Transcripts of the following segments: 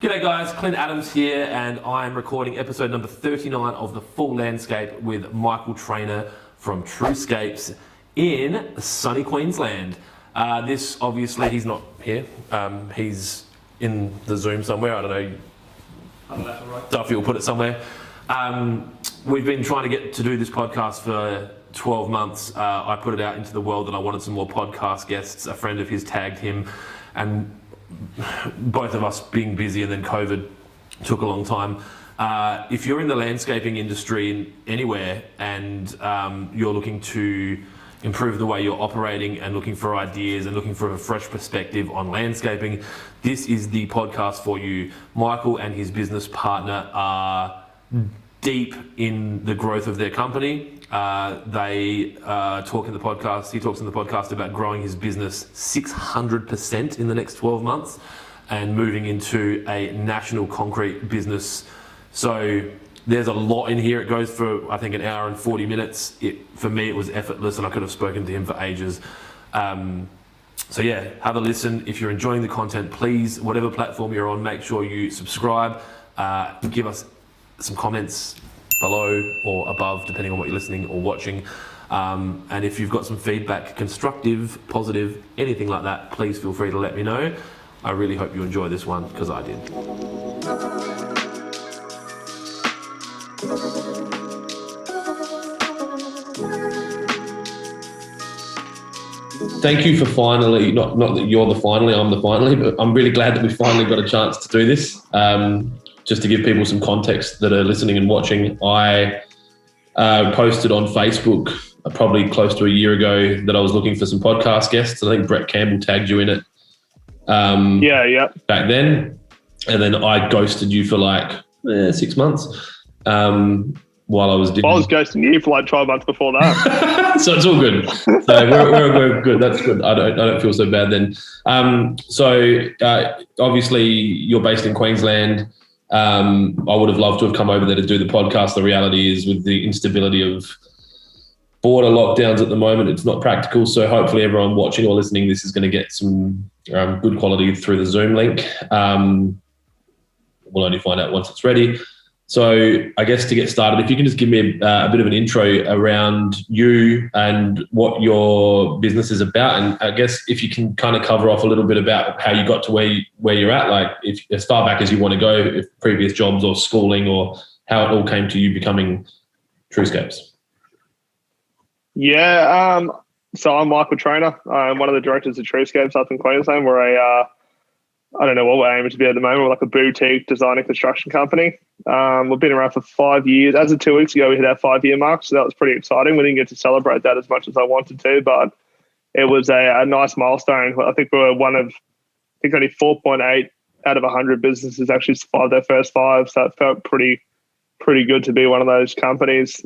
G'day guys, Clint Adams here, and I am recording episode number 39 of The Full Landscape with Michael Trainor from TruScapes in sunny Queensland. This, obviously, he's not here. He's in the Zoom somewhere. I don't know. Duffy will put it somewhere. We've been trying to get to do this podcast for 12 months. I put it out into the world that I wanted some more podcast guests. A friend of his tagged him, and both of us being busy, and then COVID took a long time. If you're in the landscaping industry anywhere and you're looking to improve the way you're operating and looking for ideas and looking for a fresh perspective on landscaping, this is the podcast for you. Michael and his business partner are deep in the growth of their company. They talk in the podcast, he talks in the podcast about growing his business 600% in the next 12 months and moving into a national concrete business. So there's a lot in here. It goes for, I think, an hour and 40 minutes. For me, it was effortless and I could have spoken to him for ages. So yeah, have a listen. If you're enjoying the content, please, whatever platform you're on, make sure you subscribe, give us some comments below or above, depending on what you're listening or watching. And if you've got some feedback, constructive, positive, anything like that, please feel free to let me know. I really hope you enjoy this one, because I did. Thank you for finally, not that you're the finally, I'm the finally, but I'm really glad that we finally got a chance to do this. Just to give people some context that are listening and watching, I posted on Facebook probably close to a year ago that I was looking for some podcast guests. I think Brett Campbell tagged you in it. Back then. And then I ghosted you for like 6 months while I was doing... I was ghosting you for like 12 months before that. So it's all good. So we're good. That's good. I don't feel so bad then. Obviously you're based in Queensland. I would have loved to have come over there to do the podcast. The reality is, with the instability of border lockdowns at the moment, it's not practical. So hopefully everyone watching or listening, this is going to get some good quality through the Zoom link. We'll only find out once it's ready. So I guess to get started, if you can just give me a bit of an intro around you and what your business is about. And I guess if you can kind of cover off a little bit about how you got to where you're at, like if as far back as you want to go, if previous jobs or schooling, or how it all came to you becoming TruScapes. Yeah, so I'm Michael Trainor. I'm one of the directors of TruScapes up in Queensland. We're I don't know what we're aiming to be at the moment. We're like a boutique design and construction company. We've been around for 5 years. As of 2 weeks ago, we hit our 5-year mark, so that was pretty exciting. We didn't get to celebrate that as much as I wanted to, but it was a nice milestone. I think we were one of, only 4.8 out of 100 businesses actually survived their first 5, so it felt pretty good to be one of those companies.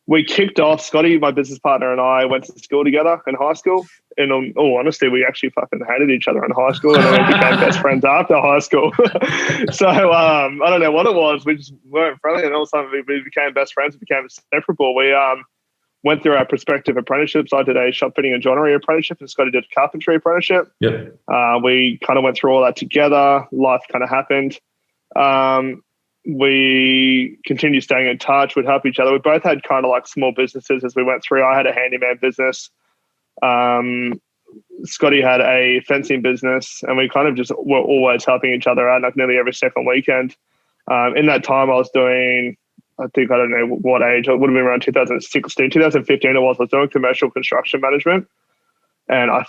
We kicked off, Scotty, my business partner, and I went to school together in high school. And in all honesty, we actually fucking hated each other in high school, and then we became best friends after high school. So I don't know what it was. We just weren't friendly, and all of a sudden we became best friends. We became inseparable. We went through our prospective apprenticeships. I did a shop fitting and joinery apprenticeship, and Scotty did a carpentry apprenticeship. Yep. We kind of went through all that together. Life kind of happened. We continued staying in touch. We'd help each other. We both had kind of like small businesses as we went through. I had a handyman business. Scotty had a fencing business, and we kind of just were always helping each other out, like nearly every second weekend. In that time I was doing, I don't know what age, it would have been around 2016, 2015 it was. I was doing commercial construction management, and I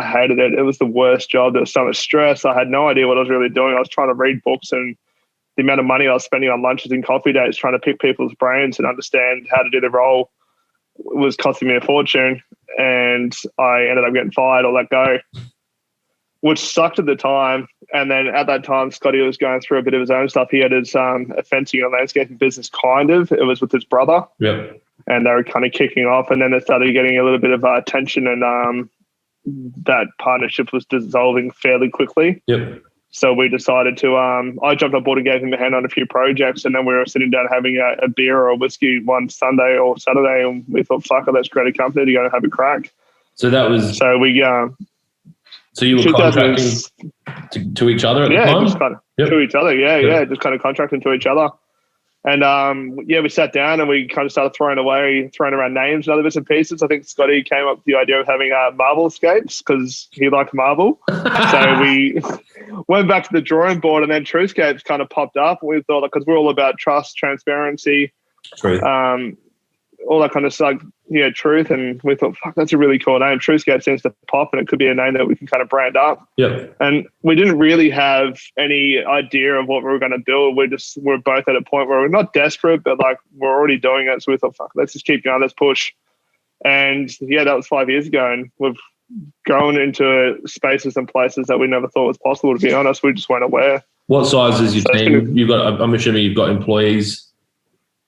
hated it. It was the worst job. There was so much stress. I had no idea what I was really doing. I was trying to read books, and the amount of money I was spending on lunches and coffee dates trying to pick people's brains and understand how to do the role was costing me a fortune. And I ended up getting fired or let go, which sucked at the time. And then at that time, Scotty was going through a bit of his own stuff. He had his a fencing and landscaping business, kind of. It was with his brother. Yep. And they were kind of kicking off. And then they started getting a little bit of tension, and that partnership was dissolving fairly quickly. Yep. So we decided to, I jumped on board and gave him a hand on a few projects, and then we were sitting down having a beer or a whiskey one Sunday or Saturday, and we thought, fuck it, let's create a company to go and have a crack. So that was... So we... So you were 2000 contracting to each other at the yeah, time? just kind of Yep. to each other. Yeah, just kind of contracting to each other. And we sat down and we kind of started throwing around names and other bits and pieces. I think Scotty came up with the idea of having Marblescapes because he liked Marvel. So we went back to the drawing board, and then TruScapes kind of popped up. And we thought, because we're all about trust, transparency, Truth. all that kind of stuff. Yeah, truth. And we thought, fuck, that's a really cool name. TruScapes seems to pop, and it could be a name that we can kind of brand up. Yep. And we didn't really have any idea of what we were going to build. We're both at a point where we're not desperate, but like we're already doing it. So we thought, fuck, let's just keep going, let's push. And yeah, that was 5 years ago, and we've grown into spaces and places that we never thought was possible. To be honest, we just weren't aware. What size is your team? I'm assuming you've got employees.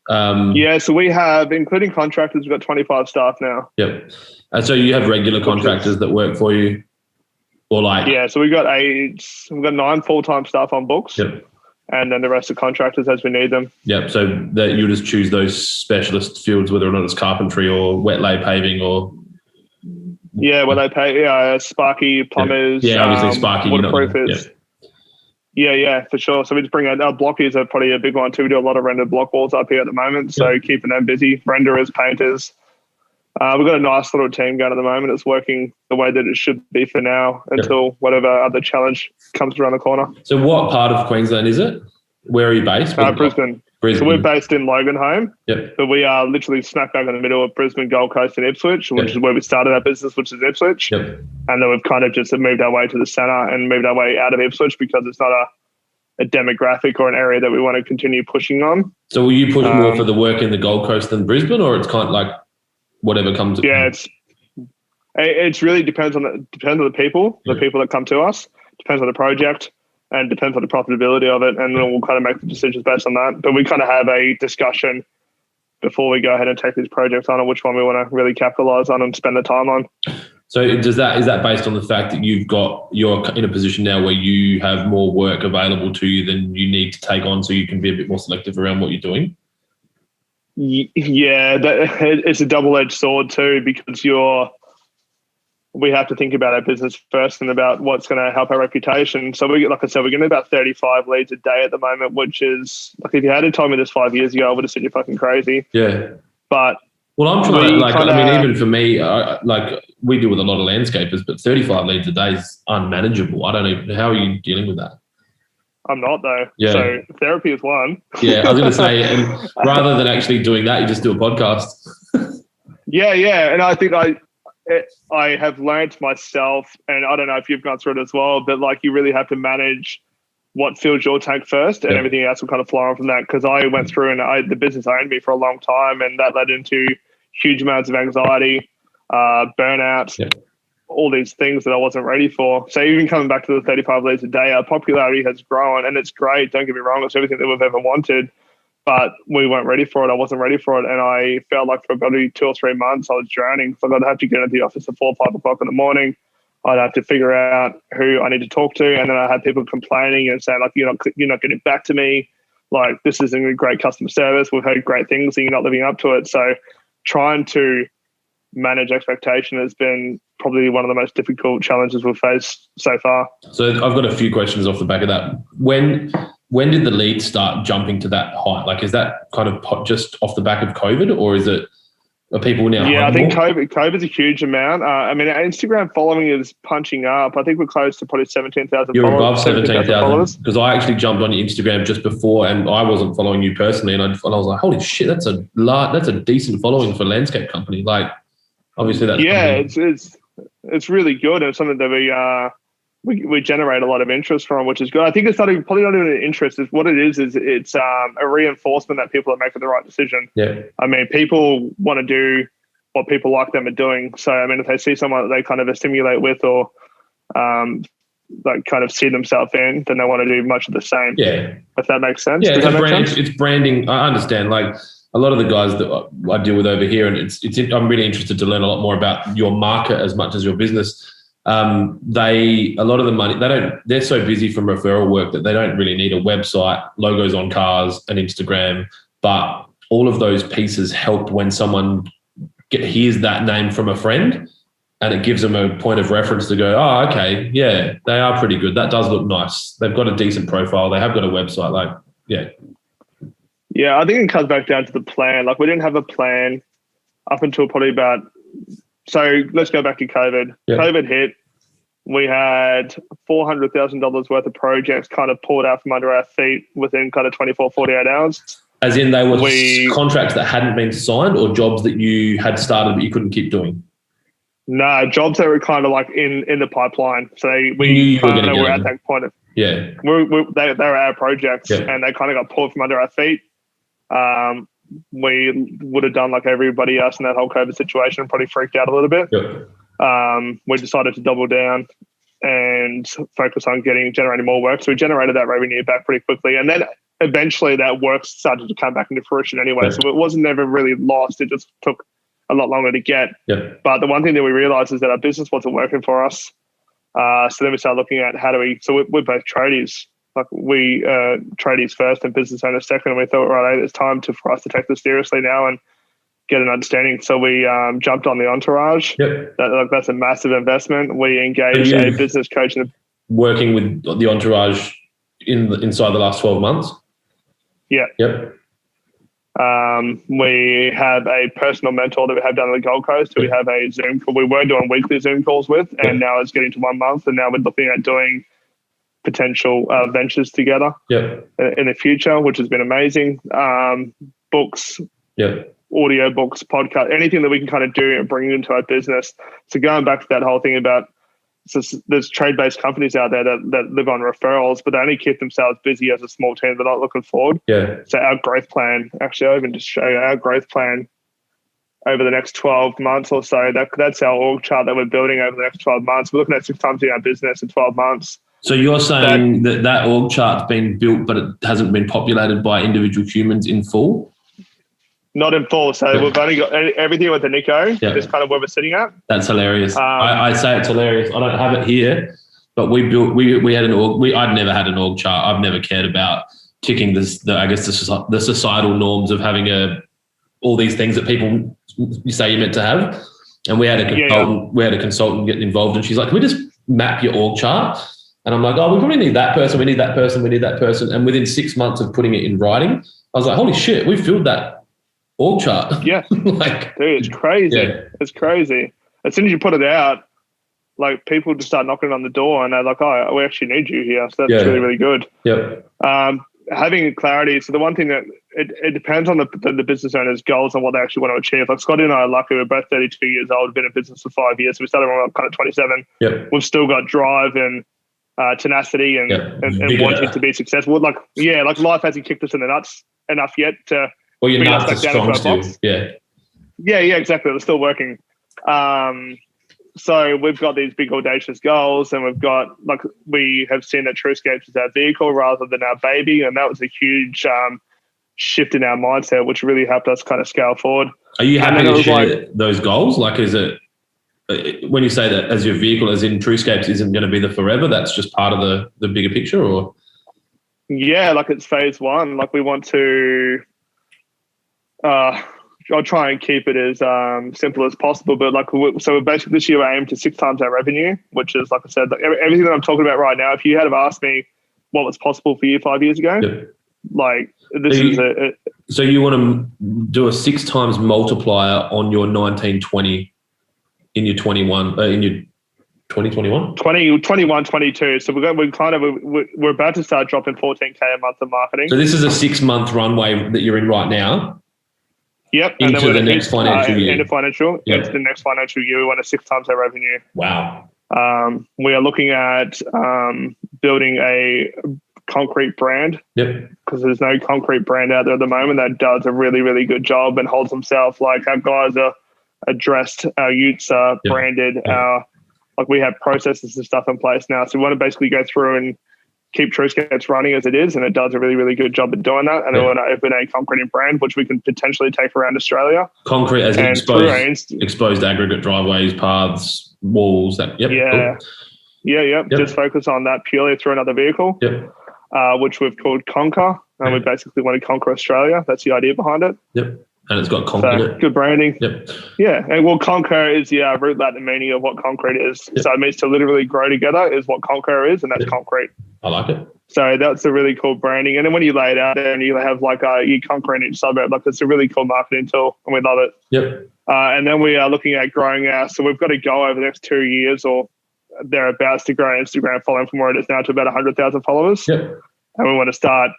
So we have, including contractors, we've got 25 staff now. Yep. And so you have regular contractors that work for you, or like? Yeah, so we've got 9 full-time staff on books. Yep. And then the rest are contractors as we need them. Yep. So that you just choose those specialist fields, whether or not it's carpentry or wet lay paving or. Yeah, where they pay. Sparky plumbers. Yeah, obviously Sparky. Waterproofers. Yeah, for sure. So we just bring out our blockies are probably a big one too. We do a lot of rendered block walls up here at the moment, so keeping them busy. Renderers, painters. We've got a nice little team going at the moment. It's working the way that it should be for now until whatever other challenge comes around the corner. So what part of Queensland is it? Where are you based? Brisbane. So we're based in Loganholme, but we are literally smack bang in the middle of Brisbane, Gold Coast and Ipswich, which is where we started our business, which is Ipswich. Yep. And then we've kind of just moved our way to the centre and moved our way out of Ipswich because it's not a demographic or an area that we want to continue pushing on. So will you push more for the work in the Gold Coast than Brisbane, or it's kind of like whatever comes? Yeah, it's really depends on the people, the people that come to us. Depends on the project. And depends on the profitability of it, and then we'll kind of make the decisions based on that. But we kind of have a discussion before we go ahead and take these projects on, and which one we want to really capitalize on and spend the time on. So is that based on the fact that you're in a position now where you have more work available to you than you need to take on, so you can be a bit more selective around what you're doing? Yeah, it's a double-edged sword too, because we have to think about our business first and about what's going to help our reputation. So like I said, we're getting about 35 leads a day at the moment, which is like, if you had told me this 5 years ago, I would have said you're fucking crazy. Yeah. But I'm trying even for me, we deal with a lot of landscapers, but 35 leads a day is unmanageable. I don't even, how are you dealing with that? I'm not though. Yeah. So therapy is one. Yeah. I was going to say, and rather than actually doing that, you just do a podcast. Yeah. And I think I have learned myself, and I don't know if you've gone through it as well, but like you really have to manage what fills your tank first, and everything else will kind of flow on from that. Because I went through and the business owned me for a long time, and that led into huge amounts of anxiety, burnout, all these things that I wasn't ready for. So even coming back to the 35 leads a day, our popularity has grown, and it's great. Don't get me wrong, it's everything that we've ever wanted. But we weren't ready for it. I wasn't ready for it. And I felt like for about 2 or 3 months, I was drowning. So I'd have to get into the office at 4 or 5 o'clock in the morning. I'd have to figure out who I need to talk to. And then I had people complaining and saying, like, you're not getting back to me. Like, this isn't a great customer service. We've heard great things and you're not living up to it. So trying to manage expectation has been probably one of the most difficult challenges we've faced so far. So I've got a few questions off the back of that. When did the leads start jumping to that height? Like, is that kind of just off the back of COVID, or are people now? Yeah, I think COVID's a huge amount. I mean, our Instagram following is punching up. I think we're close to probably 17,000 You're followers. above 17,000, because I actually jumped on your Instagram just before, and I wasn't following you personally, and I was like, holy shit, that's a decent following for a landscape company. Like, obviously that's it's really good, and it's something that we generate a lot of interest from, which is good. I think it's probably not even an interest. It's what it is it's a reinforcement that people are making the right decision. Yeah. I mean, people want to do what people like them are doing. So, I mean, if they see someone that they kind of assimilate with or like kind of see themselves in, then they want to do much of the same. Yeah. If that makes sense. Yeah, Does that make sense? It's branding. I understand. Like, a lot of the guys that I deal with over here, and I'm really interested to learn a lot more about your market as much as your business. A lot of the money, they're so busy from referral work that they don't really need a website, logos on cars, and Instagram. But all of those pieces help when someone hears that name from a friend. and it gives them a point of reference to go, oh, okay, yeah, they are pretty good. That does look nice. They've got a decent profile. They have got a website. Like, yeah. Yeah, I think it comes back down to the plan. Like, we didn't have a plan up until probably about, so let's go back to COVID. Yeah. COVID hit. We had $400,000 worth of projects kind of pulled out from under our feet within kind of 24, 48 hours. As in they were contracts that hadn't been signed, or jobs that you had started but you couldn't keep doing? No, jobs that were kind of like in the pipeline. So we kind of were at that point of, yeah. they were our projects, yeah. and they kind of got pulled from under our feet. We would have done like everybody else in that whole COVID situation, probably freaked out a little bit. Yeah. We decided to double down and focus on generating more work. So we generated that revenue back pretty quickly. And then eventually that work started to come back into fruition anyway. Yeah. So it wasn't never really lost. It just took a lot longer to get. Yeah. But the one thing that we realized is that our business wasn't working for us. So then we started looking at so we're both tradies. Like, we tradies first and business owners second. And we thought, right, it's time for us to take this seriously now and get an understanding. So we jumped on the Entourage. Yep. That's a massive investment. We engaged a business coach. Working with the Entourage inside the last 12 months? Yeah. Yep. We have a personal mentor that we have down on the Gold Coast who we have a Zoom call. We were doing weekly Zoom calls with, and now it's getting to 1 month, and now we're looking at doing potential ventures together in the future, which has been amazing. Books, audio books, podcast, anything that we can kind of do and bring into our business. So going back to that whole thing about, there's trade-based companies out there that live on referrals, but they only keep themselves busy as a small team. They're not looking forward. Yeah. So our growth plan, actually, I'll even just show you our growth plan over the next 12 months or so. That's our org chart that we're building over the next 12 months. We're looking at 6 times in our business in 12 months. So you're saying that org chart's been built, but it hasn't been populated by individual humans in full? Not in full. So we've only got everything with the Nico. That's kind of where we're sitting at. That's hilarious. I say it's hilarious. I don't have it here, but we had an org. I'd never had an org chart. I've never cared about ticking the societal norms of having all these things that people you say you're meant to have. And we had a consultant. We had a consultant get involved, and she's like, "Can we just map your org chart?" And I'm like, "Oh, we probably need that person. We need that person. We need that person." And within 6 months of putting it in writing, I was like, "Holy shit, we filled that org chart." Yeah. Dude, it's crazy. Yeah. It's crazy. As soon as you put it out, like, people just start knocking on the door and they're like, "Oh, we actually need you here." So that's really, really good. Yep. Having clarity. So the one thing that it depends on the business owner's goals and what they actually want to achieve. Like, Scotty and I are lucky. We're both 32 years old, been in business for 5 years. So we started when we were kind of 27. Yep. We've still got drive and tenacity and wanting to be successful. Like life hasn't kicked us in the nuts enough yet to your bring nuts us back are down strong into our still. box. Yeah, exactly. We're still working. So we've got these big audacious goals, and we have seen that TruScapes is our vehicle rather than our baby, and that was a huge shift in our mindset, which really helped us kind of scale forward. Are you happy to share those goals? Like, is it when you say that as your vehicle, as in TruScapes isn't going to be the forever, that's just part of the bigger picture, or? Yeah, like, it's phase one. Like, we want to. I'll try and keep it as simple as possible, but so basically this year I aim to 6 times our revenue, which is, like I said, everything that I'm talking about right now. If you had have asked me what was possible for you 5 years ago, so you want to do a 6 times multiplier on your 1920 in your 21 in your 2021 21 22. So we're about to start dropping 14K a month of marketing. So this is a 6-month runway that you're in right now. Yep. Into the next financial year. Into the next financial year, we want to 6 times our revenue. Wow. We are looking at building a concrete brand. Yep. Because there's no concrete brand out there at the moment that does a really, really good job and holds themselves. Like, our guys are dressed, our utes are branded, we have processes and stuff in place now. So we want to basically go through and keep TruScapes running as it is, and it does a really, really good job at doing that. And we want to open a concrete brand, which we can potentially take around Australia. Concrete as exposed aggregate driveways, paths, walls. Just focus on that purely through another vehicle, which we've called Conquer. And we basically want to conquer Australia. That's the idea behind it. Yep. And it's got concrete in it. Good branding. Yep. Yeah, and well, conquer is the root Latin meaning of what concrete is. Yep. So it means to literally grow together is what conquer is, and that's concrete. I like it. So that's a really cool branding. And then when you lay it out there and you have like you conquer in each suburb, like it's a really cool marketing tool, and we love it. Yep. And then we are looking at growing so we've got to go over the next 2 years or thereabouts to grow Instagram following from where it is now to about 100,000 followers. Yep. And we want to start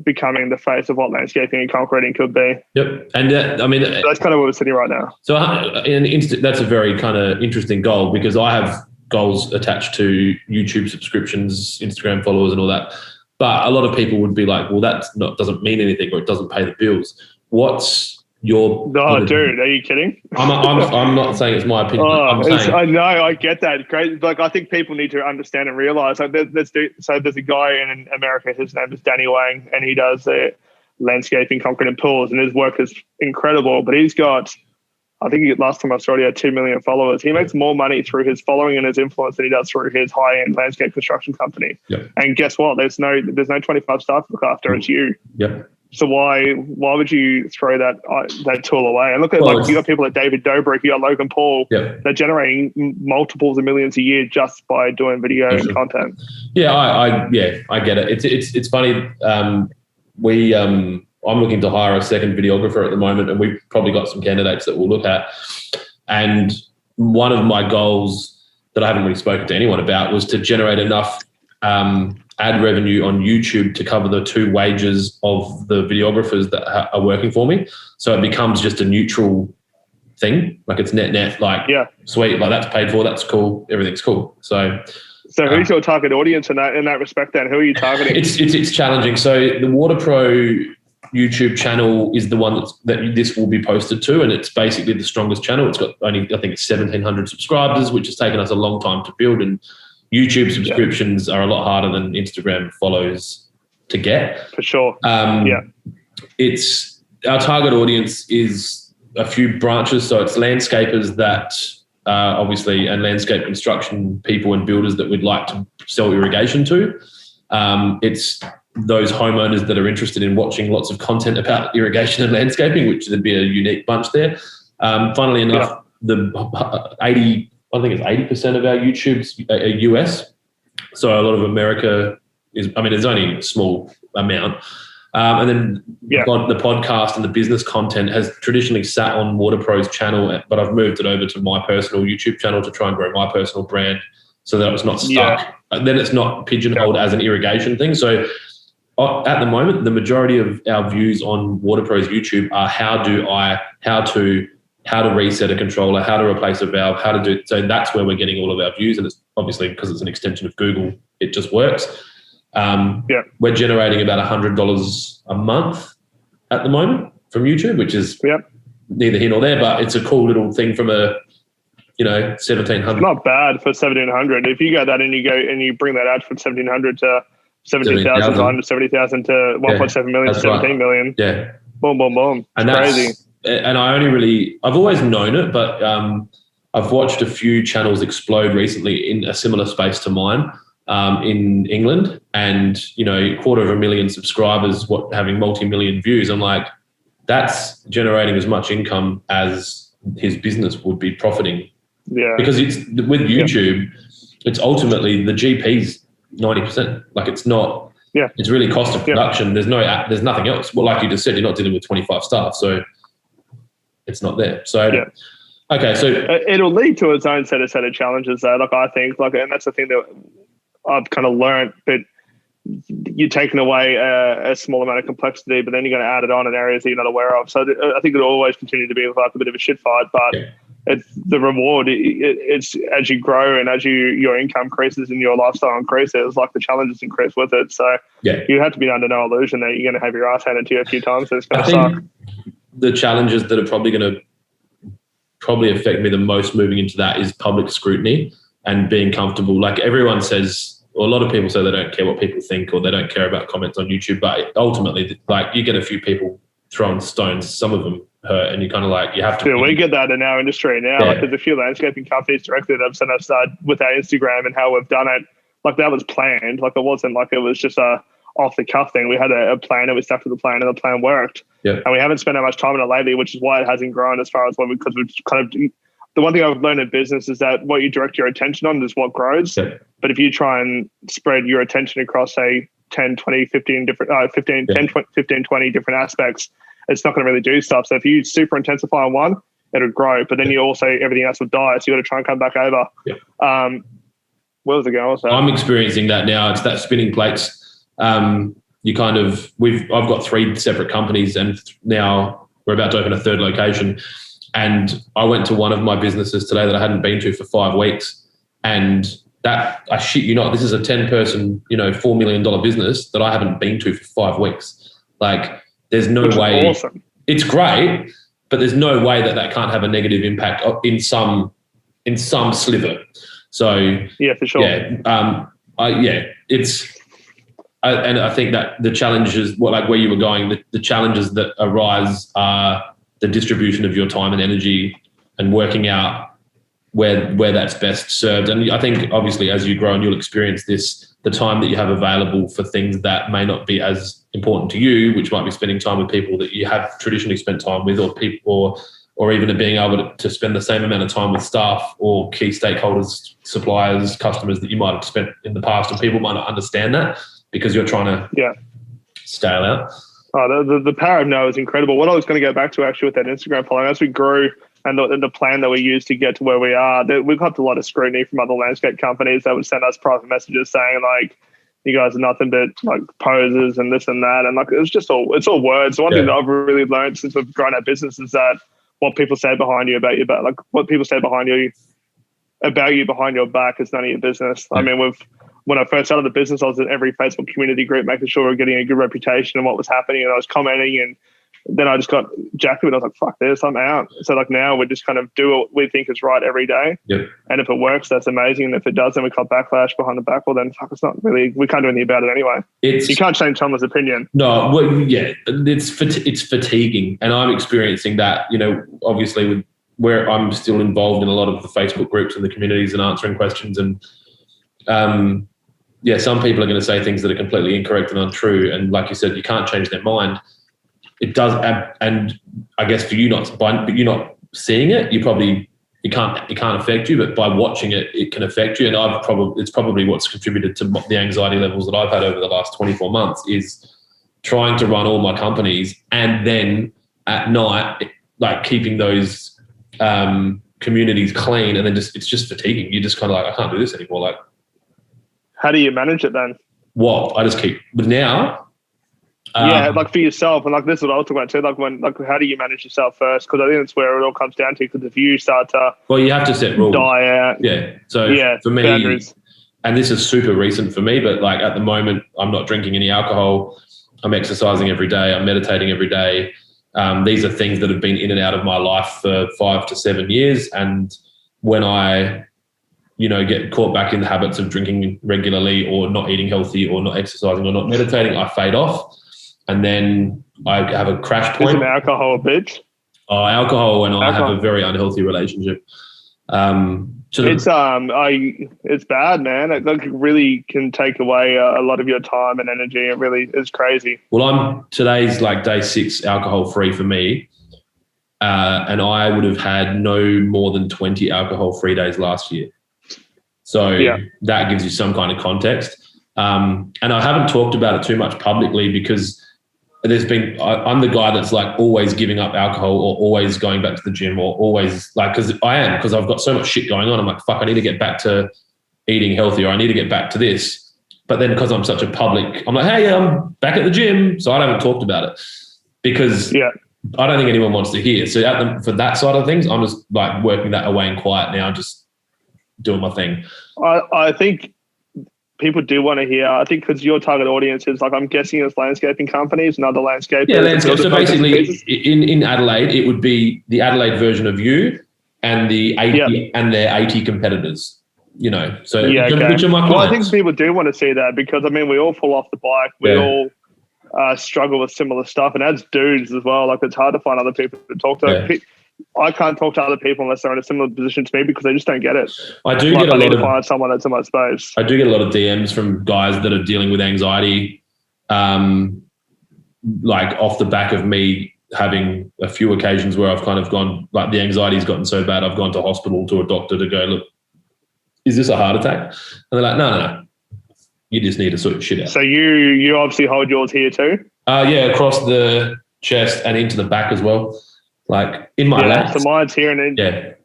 becoming the face of what landscaping and concreting could be. Yep. And I mean, so that's kind of where we're sitting right now. So that's a very kind of interesting goal, because I have goals attached to YouTube subscriptions, Instagram followers and all that. But a lot of people would be like, well, doesn't mean anything, or it doesn't pay the bills. What's your... Oh, dude, are you kidding? I'm not saying it's my opinion. I know, I get that. Great. Like, I think people need to understand and realize. Like, there's a guy in America, his name is Danny Wang, and he does landscaping, concrete and pools, and his work is incredible. But he's got, I think last time I saw it, he had 2 million followers. He makes more money through his following and his influence than he does through his high-end landscape construction company. Yep. And guess what? There's no 25 staff to look after. It's you. Yep. So why would you throw that tool away? And look at you got people like David Dobrik, you got Logan Paul. Yep. They're generating multiples of millions a year just by doing video and content. Yeah, I get it. It's funny. I'm looking to hire a second videographer at the moment, and we've probably got some candidates that we'll look at. And one of my goals that I haven't really spoken to anyone about was to generate enough ad revenue on YouTube to cover the 2 wages of the videographers that are working for me. So it becomes just a neutral thing. Like it's net, like, sweet, like that's paid for, that's cool, everything's cool. So who's your target audience in that respect then? Who are you targeting? It's challenging. So the Waterpro YouTube channel is the one that this will be posted to, and it's basically the strongest channel. It's got only, I think it's 1,700 subscribers, which has taken us a long time to build, and YouTube subscriptions are a lot harder than Instagram follows to get. For sure. It's our target audience is a few branches. So it's landscapers that obviously, and landscape construction people and builders that we'd like to sell irrigation to. It's those homeowners that are interested in watching lots of content about irrigation and landscaping, which would be a unique bunch there. Funnily enough, I think it's 80% of our YouTube's US. So a lot of America there's only a small amount. And then the podcast and the business content has traditionally sat on Waterpro's channel, but I've moved it over to my personal YouTube channel to try and grow my personal brand so that it's not stuck. Then it's not pigeonholed as an irrigation thing. So at the moment, the majority of our views on Waterpro's YouTube are how to reset a controller, how to replace a valve, how to do it. So that's where we're getting all of our views. And it's obviously because it's an extension of Google, it just works. We're generating about $100 a month at the moment from YouTube, which is neither here nor there, but it's a cool little thing from a, 1,700. Not bad for 1,700. If you go that and you bring that out from 1,700 to 70,000 to 170,000 to 1.7 million to 17 million. Yeah. Boom, boom, boom. It's crazy. And I've always known it, but I've watched a few channels explode recently in a similar space to mine in England, and, 250,000 subscribers, having multi-million views. I'm like, that's generating as much income as his business would be profiting. Yeah. Because it's with YouTube, it's ultimately the GP's 90%. Like it's not, it's really cost of production. There's nothing else. Well, like you just said, you're not dealing with 25 staff. So it's not there. So, okay. So it'll lead to its own set of challenges though. Like I think and that's the thing that I've kind of learned, but you're taking away a small amount of complexity, but then you're going to add it on in areas that you're not aware of. So I think it'll always continue to be like a bit of a shit fight, but it's the reward. It's as you grow and as your income increases and your lifestyle increases, like the challenges increase with it. So you have to be under no illusion that you're going to have your ass handed to you a few times. So it's going to suck. The challenges that are probably going to affect me the most moving into that is public scrutiny and being comfortable. Like everyone says, or a lot of people say they don't care what people think or they don't care about comments on YouTube, but ultimately, like you get a few people throwing stones, some of them hurt, and you kind of like, you have to. Yeah, we get that in our industry now. Like there's a few landscaping companies directly that have sent us with our Instagram and how we've done it. Like that was planned. Like it wasn't like it was just off the cuff thing. We had a plan and we stuck to the plan and the plan worked. Yep. And we haven't spent that much time on it lately, which is why it hasn't grown as far as what because we've kind of, the one thing I've learned in business is that what you direct your attention on is what grows. Yep. But if you try and spread your attention across, say, 10, 20, 15 different, 15, Yeah. 10, 15, 20 different aspects, it's not going to really do stuff. So if you super intensify on one, it'll grow, but then you also, everything else will die. So you got to try and come back over. Yeah. Where was it going? So I'm experiencing that now. It's that spinning plates. I've got 3 separate companies, and now we're about to open a 3rd location. And I went to one of my businesses today that I hadn't been to for 5 weeks, and that, I shit you not, this is a 10-person, $4 million business that I haven't been to for 5 weeks. Like, there's no way. Awesome. It's great, but there's no way that can't have a negative impact in some sliver. So yeah, for sure. Yeah, and I think that the challenges, where you were going, the challenges that arise are the distribution of your time and energy, and working out where that's best served. And I think obviously as you grow and you'll experience this, the time that you have available for things that may not be as important to you, which might be spending time with people that you have traditionally spent time with, or people, or even being able to spend the same amount of time with staff or key stakeholders, suppliers, customers that you might have spent in the past, and people might not understand that because you're trying to scale out. Oh, the power of no is incredible. What I was going to go back to actually with that Instagram following, as we grew and the plan that we used to get to where we are, we've got a lot of scrutiny from other landscape companies that would send us private messages saying like, you guys are nothing but like posers and this and that. And like, it's all words. The one thing that I've really learned since we've grown our business is that what people say behind you about you, but like what people say behind you about you behind your back is none of your business. I mean, when I first started the business, I was in every Facebook community group, making sure we're getting a good reputation and what was happening. And I was commenting, and then I just got jacked with it. I was like, fuck this, I'm out. So like now we just kind of do what we think is right every day. Yep. And if it works, that's amazing. And if it doesn't, we got backlash behind the back. Well, then fuck, it's not really, we can't do anything about it anyway. You can't change someone's opinion. No, it's fatiguing. And I'm experiencing that, obviously with where I'm still involved in a lot of the Facebook groups and the communities and answering questions. And some people are going to say things that are completely incorrect and untrue. And like you said, you can't change their mind. It does, and I guess for you not seeing it, it can't affect you. But by watching it, it can affect you. And it's probably what's contributed to the anxiety levels that I've had over the last 24 months is trying to run all my companies, and then at night, like keeping those communities clean, and then it's just fatiguing. You're just kind of like, I can't do this anymore. Like, how do you manage it then? I just keep, but now. Like for yourself, and like this is what I was talking about too. Like, how do you manage yourself first? Because I think that's where it all comes down to. Because if you start to, you have to set rules. Die out. Yeah. So for me, boundaries. And this is super recent for me, but like at the moment, I'm not drinking any alcohol. I'm exercising every day. I'm meditating every day. These are things that have been in and out of my life for 5 to 7 years, and when I get caught back in the habits of drinking regularly or not eating healthy or not exercising or not meditating, I fade off. And then I have a crash point. Isn't alcohol a bitch? Alcohol and I have a very unhealthy relationship. It's bad, man. It really can take away a lot of your time and energy. It really is crazy. Well, today's like day 6 alcohol free for me. And I would have had no more than 20 alcohol free days last year. So that gives you some kind of context. And I haven't talked about it too much publicly because I'm the guy that's like always giving up alcohol or always going back to the gym or always like, because I've got so much shit going on. I'm like, fuck, I need to get back to eating healthy, or I need to get back to this. But then because I'm such a public, I'm like, hey, I'm back at the gym. So I haven't talked about it because I don't think anyone wants to hear. So for that side of things, I'm just like working that away in quiet now, just doing my thing. I think people do want to hear. I think because your target audience is like, I'm guessing it's landscaping companies and other landscapers. Yeah, landscape. So basically, in Adelaide, it would be the Adelaide version of you and the 80 and their 80 competitors. Which are my clients. Well, I think people do want to see that because I mean, we all fall off the bike. We all struggle with similar stuff, and as dudes as well. Like it's hard to find other people to talk to. Yeah. I can't talk to other people unless they're in a similar position to me because they just don't get it. I need to find someone that's in my space. I do get a lot of DMs from guys that are dealing with anxiety like off the back of me having a few occasions where I've kind of gone, like the anxiety's gotten so bad, I've gone to hospital to a doctor to go, look, is this a heart attack? And they're like, no. You just need to sort your shit out. So you obviously hold yours here too? Yeah, across the chest and into the back as well. Like in my lap. So mine's here and then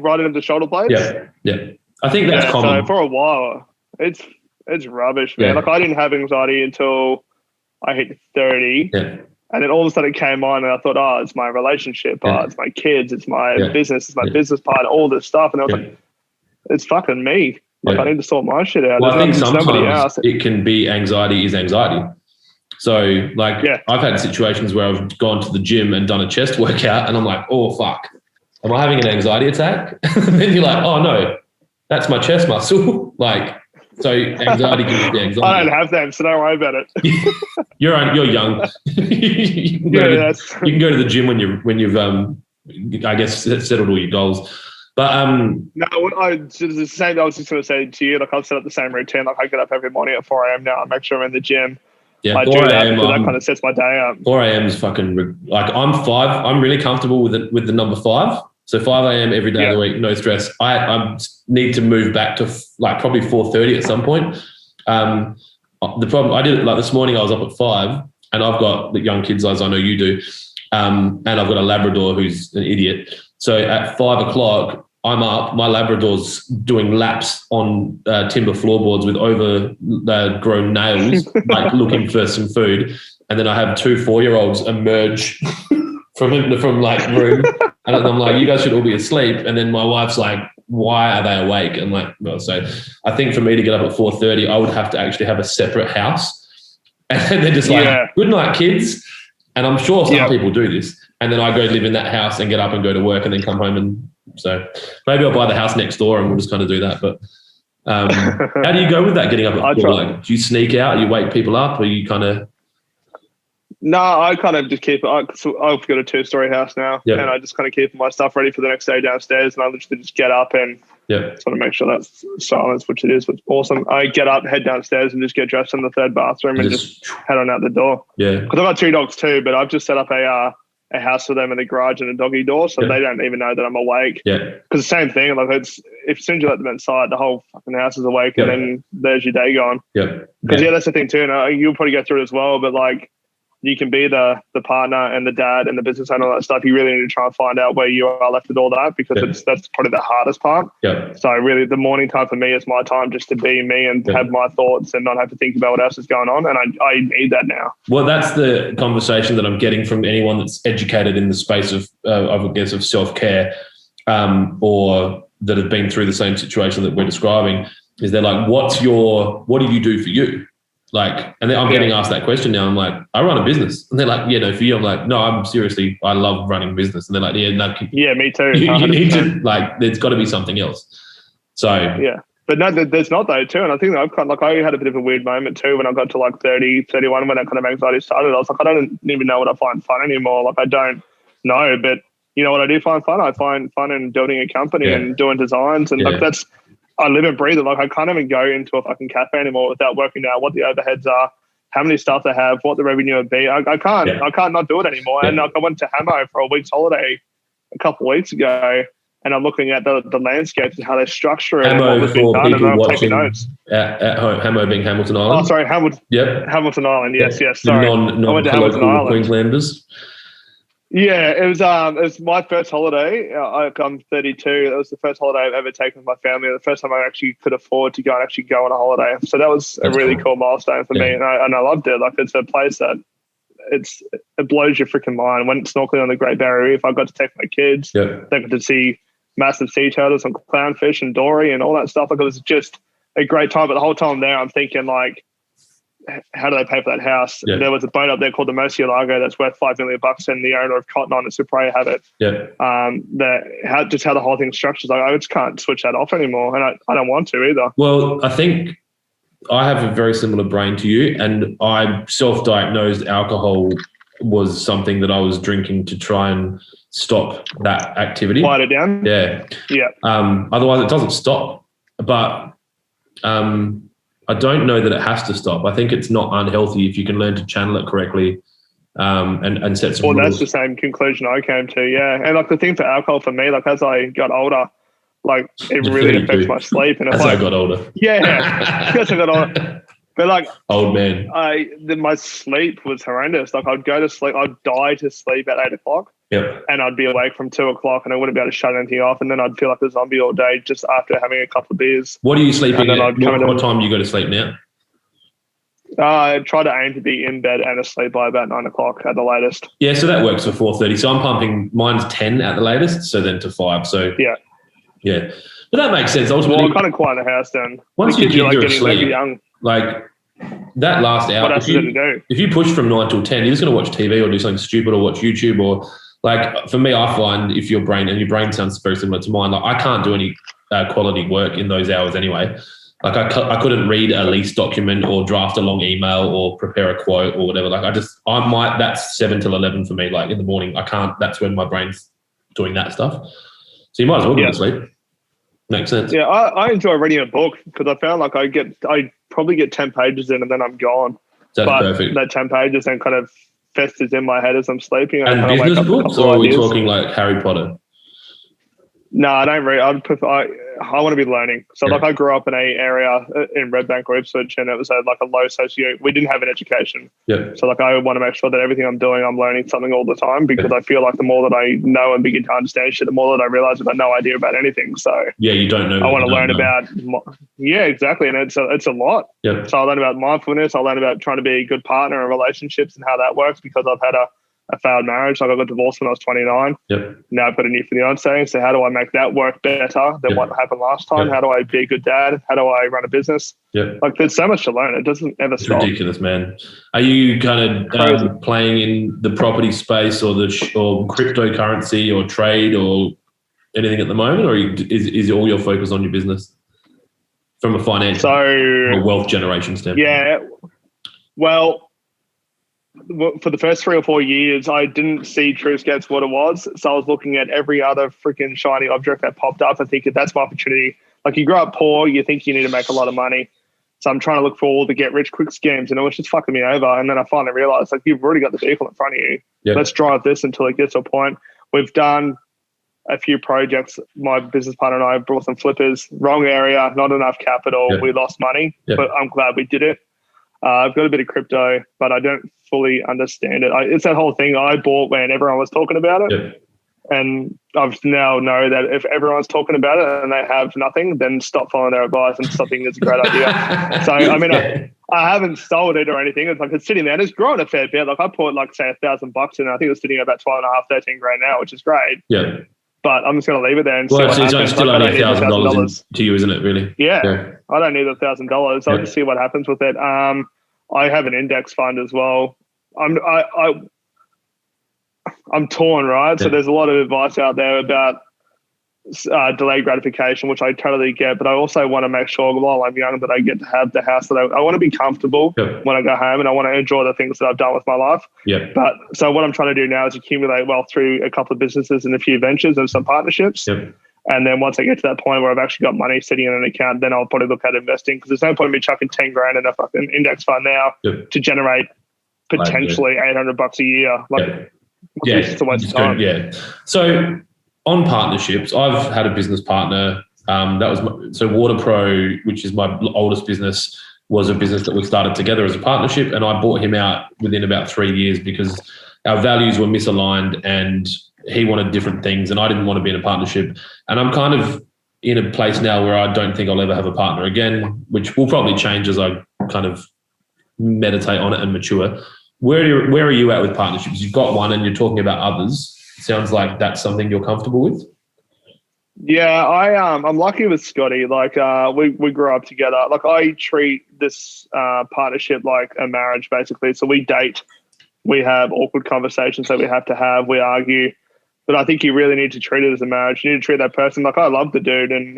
right into the shoulder blades. Yeah. I think that's common. So for a while, it's rubbish, man. Yeah. Like I didn't have anxiety until I hit 30. Yeah. And then all of a sudden it came on and I thought, it's my relationship, it's my kids, it's my business, it's my business partner, all this stuff. And I was like, it's fucking me. Like I need to sort my shit out. Well, I think sometimes it can be anxiety is anxiety. So like I've had situations where I've gone to the gym and done a chest workout and I'm like, oh, fuck, am I having an anxiety attack? And then you're like, oh, no, that's my chest muscle. Like, so anxiety can be anxiety. I don't have them, so don't worry about it. You're young. You can go to the gym when you've I guess settled all your goals. But no, it's the same. I was just going to say to you, like I've set up the same routine. Like I get up every morning at 4 a.m. now. I make sure I'm in the gym. Yeah, I do that because that kind of sets my day up. 4 a.m. is fucking like I'm 5. I'm really comfortable with the number 5. So 5 a.m. every day of the week, no stress. I need to move back to like probably 4:30 at some point. The problem I did it like this morning. I was up at 5, and I've got the young kids as I know you do, and I've got a Labrador who's an idiot. So at 5 o'clock, I'm up. My Labrador's doing laps on timber floorboards with overgrown nails, like looking for some food. And then I have 2 4-year-olds emerge from like room, and I'm like, you guys should all be asleep. And then my wife's like, why are they awake? And like, well, so I think for me to get up at 4:30, I would have to actually have a separate house. And they're just like, good night, kids. And I'm sure some people do this. And then I go live in that house and get up and go to work and then come home. And so maybe I'll buy the house next door and we'll just kind of do that. But how do you go with that, getting up at 4? Like, do you sneak out? You wake people up? Or you kind of... No, I kind of just keep it. I've got a 2-story house now, and I just kind of keep my stuff ready for the next day downstairs. And I literally just get up and sort of make sure that's silence, which it is. It's awesome. I get up, head downstairs, and just get dressed in the 3rd bathroom and just head on out the door. Yeah, because I've got 2 dogs too, but I've just set up a house for them in the garage and a doggy door, so they don't even know that I'm awake. Yeah, because the same thing. Like as soon as you let them inside, the whole fucking house is awake, and then there's your day gone. Yeah, because that's the thing too. And you'll probably go through it as well, but like. You can be the partner and the dad and the business owner and all that stuff. You really need to try and find out where you are left with all that, because that's probably the hardest part. Yeah. So really the morning time for me is my time just to be me and have my thoughts and not have to think about what else is going on. And I need that now. Well, that's the conversation that I'm getting from anyone that's educated in the space of self-care or that have been through the same situation that we're describing, is they're like, what do you do for you? Like, and then I'm getting asked that question now. I'm like, I run a business. And they're like, for you. I'm like, no, I love running business. And they're like, me too. You need to, like, there's got to be something else. So, but no, there's not though too. And I think that I had a bit of a weird moment too when I got to like 30, 31, when that kind of anxiety started. I was like, I don't even know what I find fun anymore. Like, I don't know, but you know what I do find fun? I find fun in building a company and doing designs. And like, I live and breathe it. Like, I can't even go into a fucking cafe anymore without working out what the overheads are, how many staff they have, what the revenue would be. I can't not do it anymore. And like, I went to Hamo for a week's holiday a couple of weeks ago, and I'm looking at the landscapes and how they structure it and what was being done, and I'm taking notes. At home, Hamo being Hamilton Island. Oh, sorry, Hamilton Island. Yes. Sorry, I went to Hamilton Island. Queenslanders. Yeah, it was my first holiday. I'm 32. It was the first holiday I've ever taken with my family. The first time I actually could afford to go on a holiday. So that was a really cool milestone for me, and I loved it. Like, it's a place that it blows your freaking mind. Went snorkeling on the Great Barrier Reef. I got to take my kids. They got to see massive sea turtles and clownfish and dory and all that stuff. Like, it was just a great time. But the whole time there, I'm thinking, like, how do they pay for that house? Yeah. There was a boat up there called the Murcielago that's worth $5 million, and the owner of Cotton on it should probably have it. Yeah. How the whole thing's structured, like, I just can't switch that off anymore, and I don't want to either. Well, I think I have a very similar brain to you, and I self-diagnosed alcohol was something that I was drinking to try and stop that activity. Quiet it down. Yeah. Yeah. Otherwise, it doesn't stop. But I don't know that it has to stop. I think it's not unhealthy if you can learn to channel it correctly, and set some rules. Well, that's the same conclusion I came to, yeah. And like the thing for alcohol for me, like as I got older, like it You're really 32. affects my sleep. And As I got older. Yeah, as I got older. But like old man. my sleep was horrendous. Like I'd go to sleep, I'd die to sleep at 8 o'clock. Yep. And I'd be awake from 2 o'clock and I wouldn't be able to shut anything off. And then I'd feel like a zombie all day just after having a couple of beers. What are you sleeping at? What time do you go to sleep now? I try to aim to be in bed and asleep by about 9 o'clock at the latest. Yeah, so that works for 4:30. So I'm pumping, mine's 10 at the latest, so then to 5. So yeah. But that makes sense. Ultimately, well, I kind of quiet the house then. Once your kids are asleep, young. like that last hour, what else is it to do? If you push from 9 till 10, you're just going to watch TV or do something stupid or watch YouTube or like, for me, I find if your brain sounds very similar to mine, like I can't do any quality work in those hours anyway. Like I couldn't read a lease document or draft a long email or prepare a quote or whatever. Like that's 7 till 11 for me. Like in the morning, I can't, that's when my brain's doing that stuff. So you might as well go to sleep. Makes sense. Yeah, I enjoy reading a book because I found like I probably get 10 pages in and then I'm gone. That's but perfect. That 10 pages then kind of festers in my head as I'm sleeping. And business books, or are we talking like Harry Potter? No, I don't read. I want to be learning. So like I grew up in a area in Redbank or Ipswich, and it was like a low socio. We didn't have an education. Yeah. So like I want to make sure that everything I'm doing, I'm learning something all the time because I feel like the more that I know and begin to understand shit, the more that I realize I've got no idea about anything. So yeah, you don't know. I want to learn about. Yeah, exactly, and it's a lot. Yeah. So I learn about mindfulness. I learn about trying to be a good partner in relationships and how that works because I've had a failed marriage. Like I got divorced when I was 29. Yep. Now I've got a new fiance. So how do I make that work better than what happened last time? How do I be a good dad? How do I run a business? Yep. Like there's so much to learn. It doesn't ever stop. Ridiculous, man. Are you kind of playing in the property space or or cryptocurrency or trade or anything at the moment, or is all your focus on your business from a financial or wealth generation standpoint? Yeah. Well, for the first 3 or 4 years, I didn't see TruScapes what it was. So I was looking at every other freaking shiny object that popped up and thinking that's my opportunity. Like you grow up poor, you think you need to make a lot of money. So I'm trying to look for all the get rich quick schemes and it was just fucking me over. And then I finally realized like you've already got the vehicle in front of you. Yep. Let's drive this until it gets to a point. We've done a few projects. My business partner and I brought some flippers, wrong area, not enough capital. Yep. We lost money, but I'm glad we did it. I've got a bit of crypto, but I don't fully understand it. It's that whole thing I bought when everyone was talking about it. Yep. And I've now know that if everyone's talking about it and they have nothing, then stop following their advice and stop thinking it's a great idea. So, I mean, I haven't sold it or anything. It's like it's sitting there and it's grown a fair bit. Like I put like, say, $1,000 in. I think it's sitting at about 12.5, 13 grand now, which is great. Yeah. But I'm just going to leave it there and see what happens. It's still only $1,000 to you, isn't it, really? Yeah. I don't need $1,000. I'll just see what happens with it. I have an index fund as well. I'm torn, right? So there's a lot of advice out there about delayed gratification, which I totally get. But I also want to make sure while I'm young that I get to have the house that I want to be comfortable when I go home, and I want to enjoy the things that I've done with my life. Yeah. But so what I'm trying to do now is accumulate wealth through a couple of businesses and a few ventures and some partnerships. Yep. And then once I get to that point where I've actually got money sitting in an account, then I'll probably look at investing because there's no point in me chucking 10 grand in a fucking index fund now to generate potentially $800 a year. It's a waste of time. Yeah. So on partnerships, I've had a business partner. So Waterpro, which is my oldest business, was a business that we started together as a partnership, and I bought him out within about 3 years because our values were misaligned and he wanted different things and I didn't want to be in a partnership. And I'm kind of in a place now where I don't think I'll ever have a partner again, which will probably change as I kind of meditate on it and mature. Where are you at with partnerships? You've got one and you're talking about others. It sounds like that's something you're comfortable with. Yeah, I'm lucky with Scotty. Like we grew up together. Like I treat this partnership like a marriage basically. So we date, we have awkward conversations that we have to have, we argue. But I think you really need to treat it as a marriage. You need to treat that person like I love the dude, and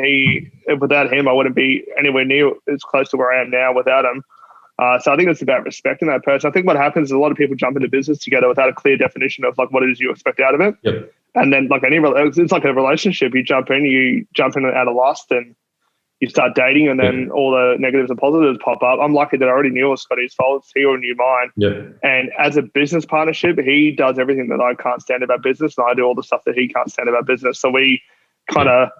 without him, I wouldn't be anywhere near as close to where I am now without him. So I think it's about respecting that person. I think what happens is a lot of people jump into business together without a clear definition of like what it is you expect out of it. Yep. And then like it's like a relationship. You jump in out of lust, and you start dating, and then all the negatives and positives pop up. I'm lucky that I already knew it was Scotty's fault. He already knew mine. Yep. And as a business partnership, he does everything that I can't stand about business, and I do all the stuff that he can't stand about business. So we kind of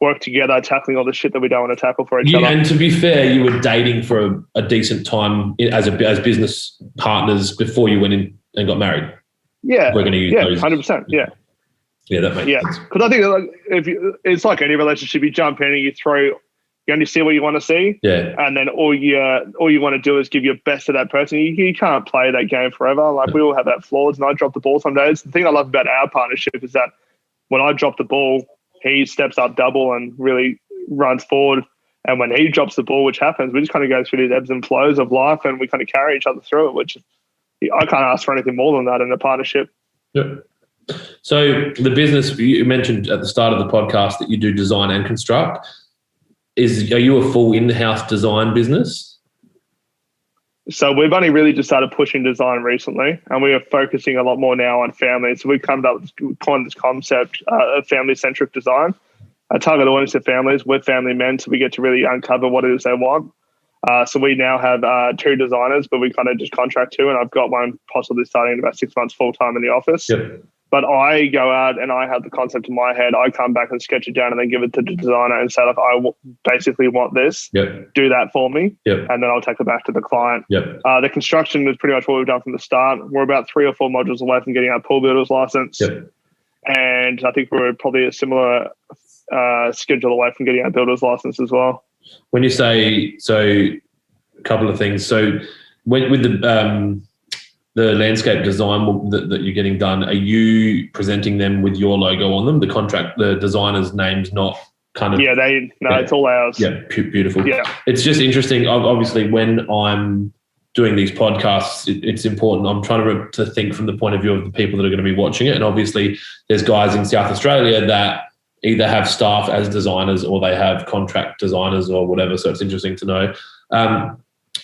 work together, tackling all the shit that we don't want to tackle for each other. And to be fair, you were dating for a decent time as business partners before you went in and got married. Yeah. We're going to use those. 100%. Yeah. Yeah, that makes sense. Because I think it's like any relationship, you jump in and you only see what you want to see. Yeah. And then all you want to do is give your best to that person. You can't play that game forever. Like we all have that flaws, and I drop the ball some days. The thing I love about our partnership is that when I drop the ball, he steps up double and really runs forward. And when he drops the ball, which happens, we just kind of go through these ebbs and flows of life, and we kind of carry each other through it, which I can't ask for anything more than that in a partnership. Yeah. So the business, you mentioned at the start of the podcast that you do design and construct. Are you a full in-house design business? So we've only really just started pushing design recently, and we are focusing a lot more now on family. So we've come up with this concept of family-centric design. Our target audience are families. We're family men, so we get to really uncover what it is they want. So we now have 2 designers, but we kind of just contract 2, and I've got one possibly starting in about 6 months full-time in the office. Yep. But I go out and I have the concept in my head. I come back and sketch it down and then give it to the designer and say, like, basically want this. Yep. Do that for me. Yep. And then I'll take it back to the client. Yep. The construction is pretty much what we've done from the start. We're about 3 or 4 modules away from getting our pool builder's license. Yep. And I think we're probably a similar schedule away from getting our builder's license as well. When you say, so a couple of things. So with the landscape design that you're getting done, are you presenting them with your logo on them? The designer's name's not kind of... Yeah, it's all ours. Yeah, beautiful. Yeah. It's just interesting. Obviously, when I'm doing these podcasts, it's important. I'm trying to think from the point of view of the people that are going to be watching it. And obviously, there's guys in South Australia that either have staff as designers or they have contract designers or whatever. So it's interesting to know.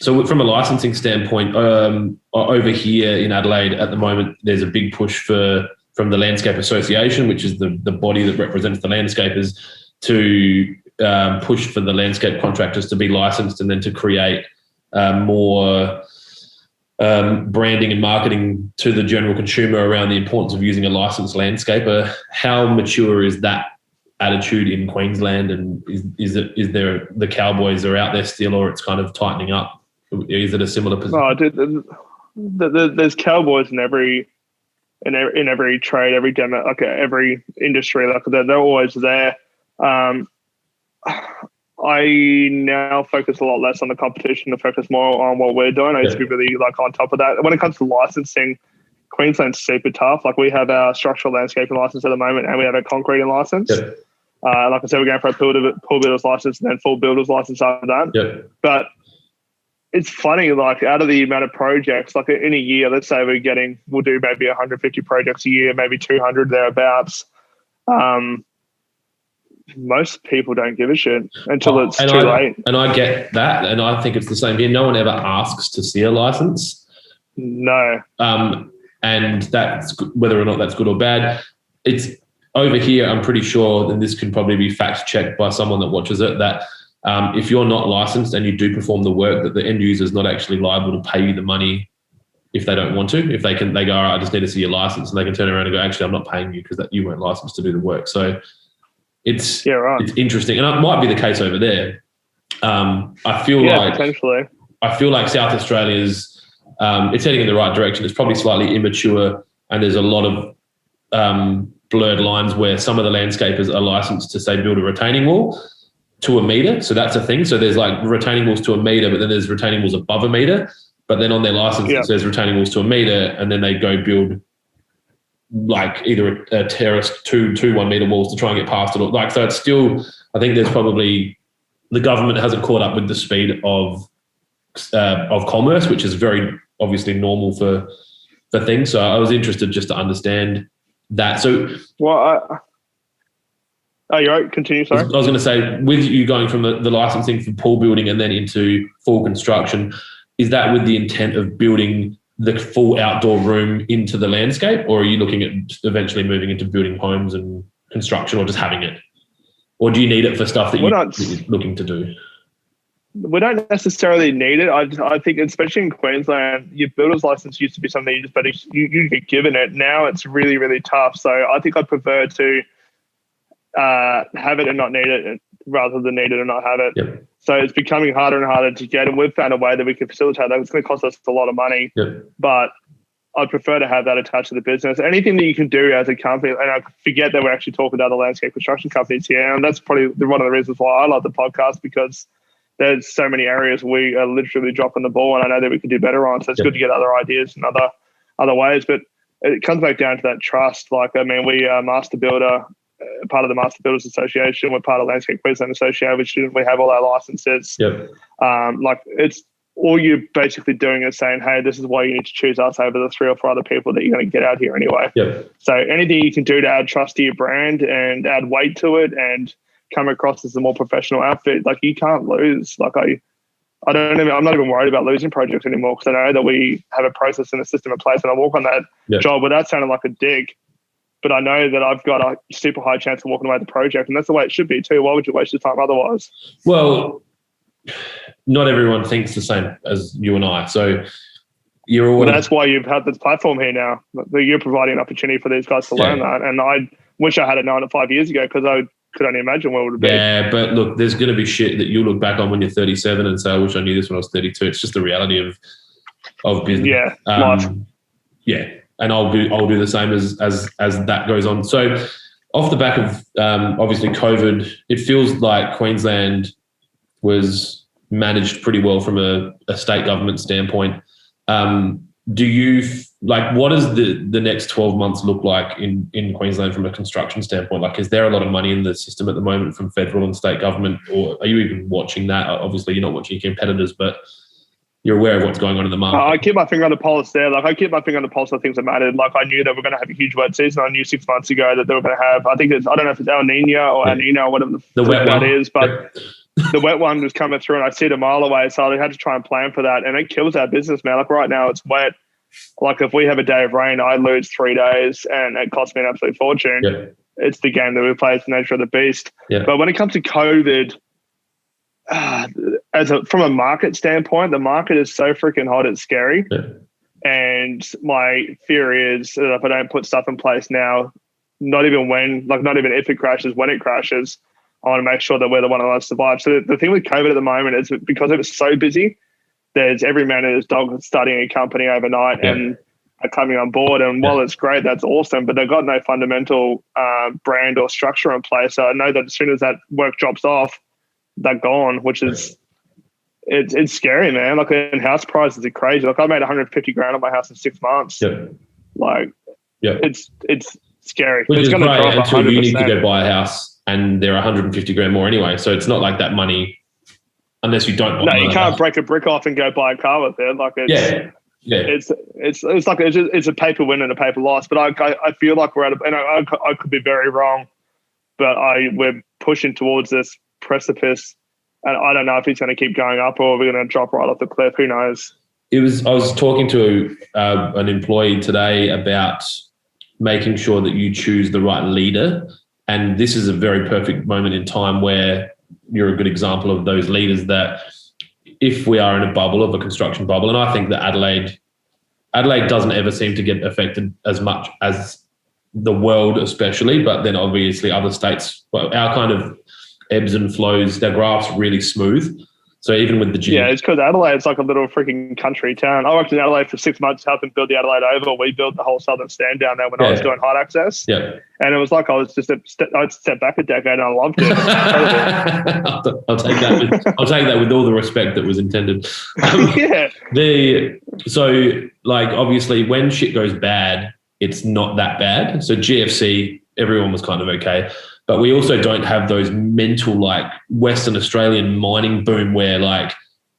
So from a licensing standpoint, over here in Adelaide at the moment, there's a big push from the Landscape Association, which is the body that represents the landscapers, to push for the landscape contractors to be licensed and then to create more branding and marketing to the general consumer around the importance of using a licensed landscaper. How mature is that attitude in Queensland, and is there the cowboys are out there still, or it's kind of tightening up? Is it a similar position? Oh, dude, there's cowboys in every trade, every demo, like every industry. Like they're always there. I now focus a lot less on the competition and focus more on what we're doing. I used to be really like on top of that. When it comes to licensing, Queensland's super tough. Like we have our structural landscaping license at the moment, and we have our concreting license. Yeah. Like I said, we're going for a pool builder's license and then full builder's license after that. Yeah. But it's funny, like out of the amount of projects, like in a year, let's say we'll do maybe 150 projects a year, maybe 200 thereabouts. Most people don't give a shit until it's too late. And I get that, and I think it's the same here. No one ever asks to see a license. No. And that's whether or not that's good or bad. It's over here, I'm pretty sure, and this can probably be fact checked by someone that watches it, that if you're not licensed and you do perform the work, that the end user is not actually liable to pay you the money if they don't want to. If they go, all right, I just need to see your license, and they can turn around and go, actually, I'm not paying you because you weren't licensed to do the work. So it's interesting, and it might be the case over there. I feel like potentially. I feel like South Australia's it's heading in the right direction. It's probably slightly immature, and there's a lot of blurred lines where some of the landscapers are licensed to, say, build a retaining wall to a metre. So that's a thing. So there's like retaining walls to a metre, but then there's retaining walls above a metre. But then on their license, it says retaining walls to a metre, and then they go build like either a terrace, two 1 metre walls to try and get past it. Like, so it's still, I think there's probably, the government hasn't caught up with the speed of commerce, which is very obviously normal for things. So I was interested just to understand that. So, well, you're right. Continue. Sorry. I was going to say, with you going from the licensing for pool building and then into full construction, is that with the intent of building the full outdoor room into the landscape, or are you looking at eventually moving into building homes and construction, or just having it? or do you need it for stuff that We're you're not- looking to do? We don't necessarily need it. I think, especially in Queensland, your builder's license used to be something you get given it. Now it's really, really tough. So I think I'd prefer to have it and not need it rather than need it and not have it. Yep. So it's becoming harder and harder to get, and we've found a way that we can facilitate that. It's going to cost us a lot of money, but I'd prefer to have that attached to the business. Anything that you can do as a company, and I forget that we're actually talking to other landscape construction companies here, and that's probably one of the reasons why I love the podcast, because there's so many areas we are literally dropping the ball, and I know that we could do better on. So it's good to get other ideas and other ways. But it comes back down to that trust. Like, I mean, we are Master Builder, part of the Master Builders Association. We're part of Landscape Queensland Association, which we have all our licenses. Like, it's all you're basically doing is saying, hey, this is why you need to choose us over the 3 or 4 other people that you're going to get out here anyway. So anything you can do to add trust to your brand and add weight to it and come across as a more professional outfit, like, you can't lose. Like, I'm not even worried about losing projects anymore, because I know that we have a process and a system in place, and I walk on that job without sounding like a dick, but I know that I've got a super high chance of walking away with the project, and that's the way it should be too. Why would you waste your time otherwise? Well, not everyone thinks the same as you and I, so you're all. Well, that's why you've had this platform here now. You're providing an opportunity for these guys to learn that, and I wish I had known it 5 years ago, because I could only imagine what it would be. Yeah, but look, there's going to be shit that you look back on when you're 37 and say, I wish I knew this when I was 32. It's just the reality of business. Life. And I'll do the same as that goes on. So off the back of obviously COVID, it feels like Queensland was managed pretty well from a state government standpoint. Do you what does the next 12 months look like in Queensland from a construction standpoint? Like, is there a lot of money in the system at the moment from federal and state government, or are you even watching that? Obviously, you're not watching your competitors, but you're aware of what's going on in the market. I keep my finger on the pulse there. Like, I keep my finger on the pulse of things that mattered. Like, I knew that we're going to have a huge wet season. I knew 6 months ago that they were going to have, I don't know if it's El Nino or El Nino or whatever the wet that one is, but the wet one was coming through, and I see it a mile away. So I had to try and plan for that. And it kills our business, man. Like, right now it's wet. Like, if we have a day of rain, I lose 3 days, and it costs me an absolute fortune. It's the game that we play. It's the nature of the beast. But when it comes to COVID, from a market standpoint, the market is so freaking hot, it's scary. And my fear is that if I don't put stuff in place now, not even if it crashes, when it crashes, I want to make sure that we're the one that survive. So the thing with COVID at the moment is, because it was so busy, there's every man and his dog starting a company overnight and are coming on board. And while it's great, that's awesome, but they've got no fundamental brand or structure in place. So I know that as soon as that work drops off, they're gone, which is, it's scary, man. Like, in house prices are crazy. Like, I made 150 grand on my house in 6 months. It's scary. Which it's is going to drop until 100%. you need to go buy a house and they're 150 grand more anyway. So it's not like that money, unless you don't. No, you can't break a brick off and go buy a car with it. Like, it's a paper win and a paper loss. But I feel like we're at and I could be very wrong, but we're pushing towards this precipice, and I don't know if it's going to keep going up or we're going to drop right off the cliff. Who knows? I was talking to an employee today about making sure that you choose the right leader, and this is a very perfect moment in time where you're a good example of those leaders. That if we are in a bubble, of a construction bubble, and I think that Adelaide doesn't ever seem to get affected as much as the world, especially, but then obviously other states, well, our kind of ebbs and flows, their graph's really smooth. So even with the gym. Yeah, it's because Adelaide's like a little freaking country town. I worked in Adelaide for 6 months helping build the Adelaide Oval. We built the whole southern stand down there when I was doing height access. And it was like I'd step back a decade, and I loved it. I'll take that with all the respect that was intended. So like, obviously when shit goes bad, it's not that bad. So GFC, everyone was kind of okay. But we also don't have those mental, like, Western Australian mining boom where, like,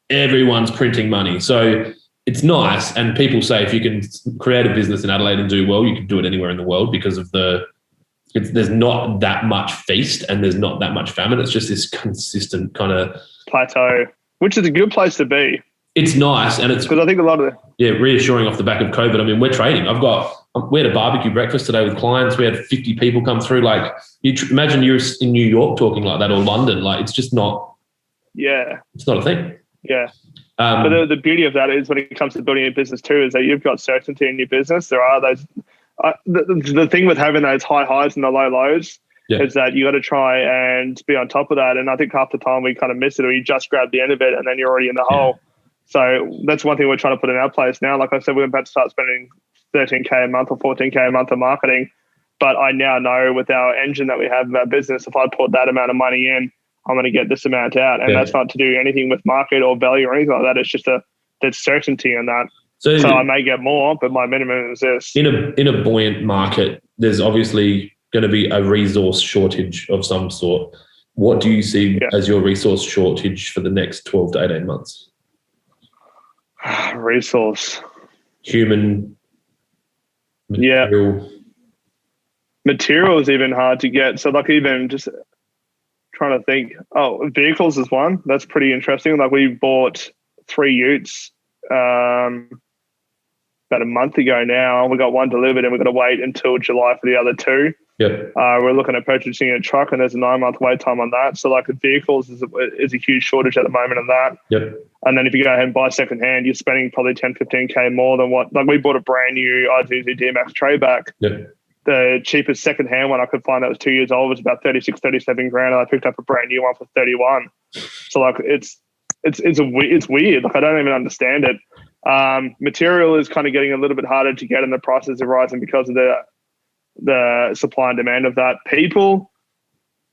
everyone's printing money. So it's nice. And people say if you can create a business in Adelaide and do well, you can do it anywhere in the world because of there's not that much feast and there's not that much famine. It's just this consistent kind of plateau, which is a good place to be. it's nice, and it's because I think a lot of reassuring off the back of COVID. I mean, we're trading. We had a barbecue breakfast today with clients. We had 50 people come through. Like, imagine you're in New York talking like that, or London. Like, it's just not. Yeah, it's not a thing. Yeah. But the beauty of that is when it comes to building a business too, is that you've got certainty in your business. There are those. The thing with having those high highs and the low lows is that you got to try and be on top of that. And I think half the time we kind of miss it, or you just grab the end of it and then you're already in the hole. So that's one thing we're trying to put in our place now. Like I said, we're about to start spending $13K a month or $14K a month on marketing. But I now know with our engine that we have in our business, if I put that amount of money in, I'm going to get this amount out. And that's not to do anything with market or value or anything like that. It's just there's certainty in that. So I may get more, but my minimum is this. In a buoyant market, there's obviously going to be a resource shortage of some sort. What do you see as your resource shortage for the next 12 to 18 months? Resource. Human. Material. Material is even hard to get. So like even just trying to think. Vehicles is one. That's pretty interesting. Like we bought 3 utes about a month ago now. We got one delivered and we've got to wait until July for the other 2. Yep. We're looking at purchasing a truck and there's a 9-month wait time on that. So like vehicles is a huge shortage at the moment on that. Yep. And then if you go ahead and buy secondhand, you're spending probably 10, 15K more than what, like we bought a brand new Isuzu D-Max Trayback. Yep. The cheapest secondhand one I could find that was 2 years old was about 36, 37 grand. And I picked up a brand new one for 31. So like it's weird. Like I don't even understand it. Material is kind of getting a little bit harder to get and the prices are rising because of the supply and demand of that. People,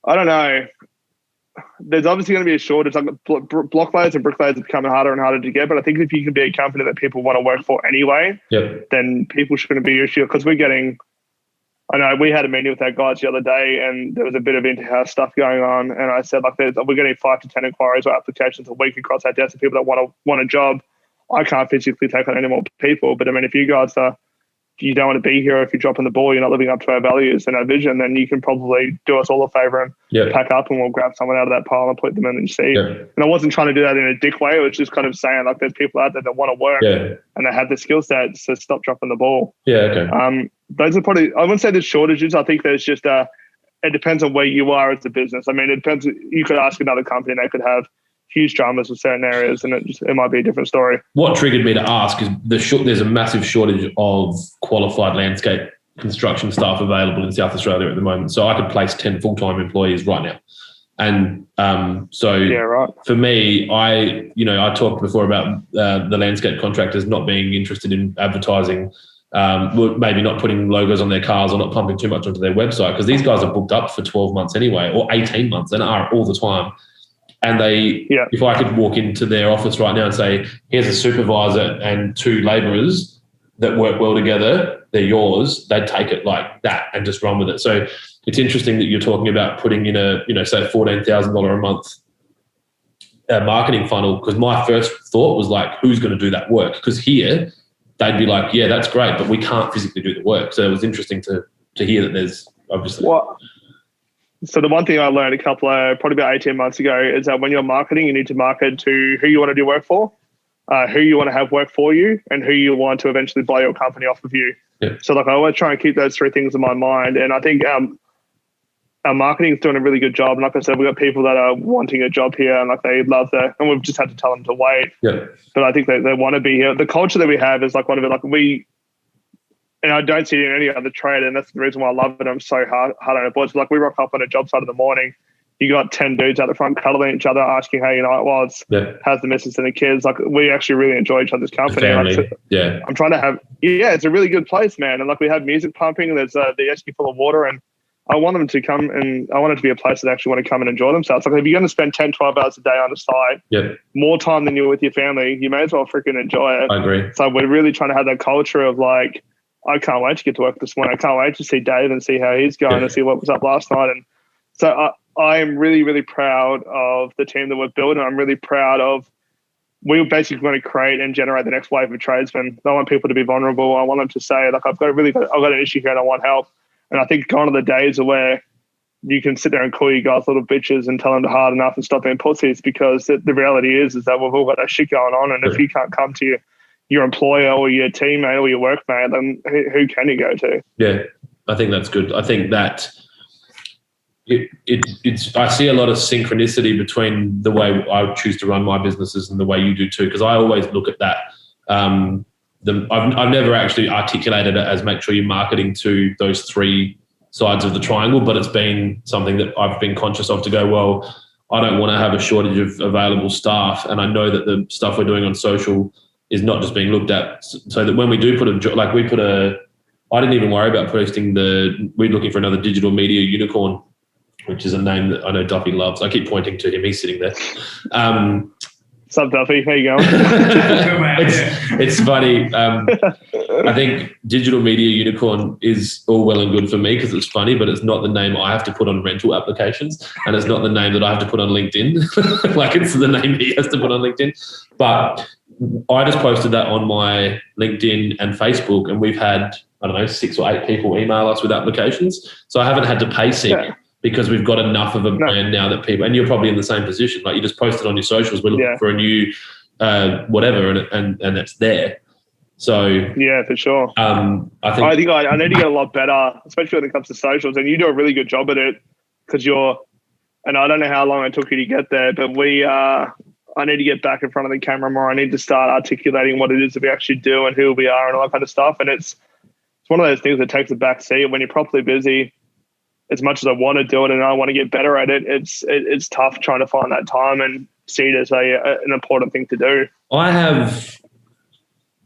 I don't know. There's obviously going to be a shortage. Like block layers and bricklayers are becoming harder and harder to get. But I think if you can be a company that people want to work for anyway, then people shouldn't be your issue. Because we're getting, I know we had a meeting with our guys the other day and there was a bit of in-house stuff going on. And I said, like, we're getting 5 to 10 inquiries or applications a week across our desk of people that want a job. I can't physically take on any more people. But I mean, if you guys you don't want to be here, if you're dropping the ball, you're not living up to our values and our vision, then you can probably do us all a favor and pack up and we'll grab someone out of that pile and put them in the seat. And I wasn't trying to do that in a dick way. It was just kind of saying like there's people out there that want to work and they have the skill set, so stop dropping the ball. Those are probably, I wouldn't say there's shortages. I think there's just it depends on where you are as a business. I mean, it depends. You could ask another company and they could have huge dramas in certain areas and it might be a different story. What triggered me to ask is there's a massive shortage of qualified landscape construction staff available in South Australia at the moment. So I could place 10 full-time employees right now. And for me, I talked before about the landscape contractors not being interested in advertising, maybe not putting logos on their cars or not pumping too much onto their website because these guys are booked up for 12 months anyway or 18 months and are all the time. And if I could walk into their office right now and say, here's a supervisor and 2 labourers that work well together, they're yours, they'd take it like that and just run with it. So it's interesting that you're talking about putting in say $14,000 a month marketing funnel because my first thought was like, who's going to do that work? Because here they'd be like, yeah, that's great, but we can't physically do the work. So it was interesting to hear that there's obviously... So the one thing I learned probably about 18 months ago is that when you're marketing, you need to market to who you want to do work for, who you want to have work for you, and who you want to eventually buy your company off of you. So like I always try and keep those 3 things in my mind. And I think our marketing is doing a really good job. And like I said, we've got people that are wanting a job here and like they love that. And we've just had to tell them to wait. But I think they want to be here. The culture that we have is like one of it, like and I don't see it in any other trade, and that's the reason why I love it. I'm so hard on it, boys. Like we rock up on a job site in the morning, you got 10 dudes out the front cuddling each other, asking how your night was, how's the missus and the kids. Like we actually really enjoy each other's company. I'm trying to have, it's a really good place, man. And like we have music pumping, there's the esky full of water, and I want them to come and I want it to be a place that actually want to come and enjoy themselves. Like if you're going to spend 10, 12 hours a day on a site, more time than you're with your family, you may as well freaking enjoy it. I agree. So we're really trying to have that culture of like, I can't wait to get to work this morning. I can't wait to see Dave and see how he's going and see what was up last night. And so I am really, really proud of the team that we've built. And I'm really proud of, we basically want to create and generate the next wave of tradesmen. I want people to be vulnerable. I want them to say, like, I've got an issue here and I want help. And I think gone are the days where you can sit there and call you guys little bitches and tell them to harden up and stop being pussies, because the reality is that we've all got that shit going on, and if you can't come to your employer or your teammate or your workmate, then who can you go to? Yeah, I think that's good. I think that it's I see a lot of synchronicity between the way I choose to run my businesses and the way you do too, because I always look at that. I've never actually articulated it as make sure you're marketing to those three sides of the triangle, but it's been something that I've been conscious of to go, well, I don't want to have a shortage of available staff, and I know that the stuff we're doing on social is not just being looked at, so that when we do I didn't even worry about posting we're looking for another digital media unicorn, which is a name that I know Duffy loves. I keep pointing to him. He's sitting there. What's up, Duffy? How you going? It's funny. I think digital media unicorn is all well and good for me because it's funny, but it's not the name I have to put on rental applications, and it's not the name that I have to put on LinkedIn. Like, it's the name he has to put on LinkedIn. But I just posted that on my LinkedIn and Facebook, and we've had, 6 or 8 people email us with applications. So I haven't had to pay sync because we've got enough of a brand now that people, and you're probably in the same position. Like, you just post it on your socials, we're looking for a new whatever, and it's there. So yeah, for sure. I think I need to get a lot better, especially when it comes to socials, and you do a really good job at it because and I don't know how long it took you to get there, but I need to get back in front of the camera more. I need to start articulating what it is that we actually do and who we are and all that kind of stuff. And it's one of those things that takes a back seat when you're properly busy. As much as I want to do it and I want to get better at it, it's tough trying to find that time and see it as an important thing to do. I have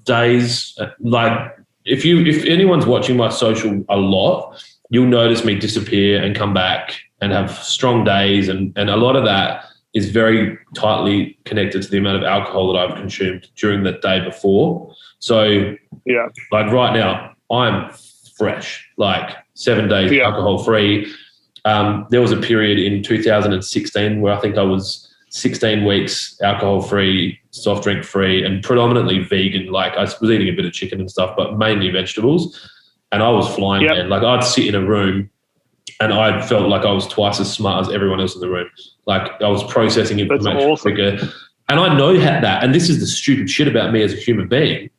days like, if anyone's watching my social a lot, you'll notice me disappear and come back and have strong days, and a lot of that is very tightly connected to the amount of alcohol that I've consumed during the day before. So like right now, I'm fresh, like 7 days alcohol free. There was a period in 2016 where I think I was 16 weeks alcohol free, soft drink free, and predominantly vegan. Like, I was eating a bit of chicken and stuff, but mainly vegetables. And I was flying, man. Like, I'd sit in a room and I felt like I was twice as smart as everyone else in the room. Like, I was processing information quicker. And I know that. And this is the stupid shit about me as a human being.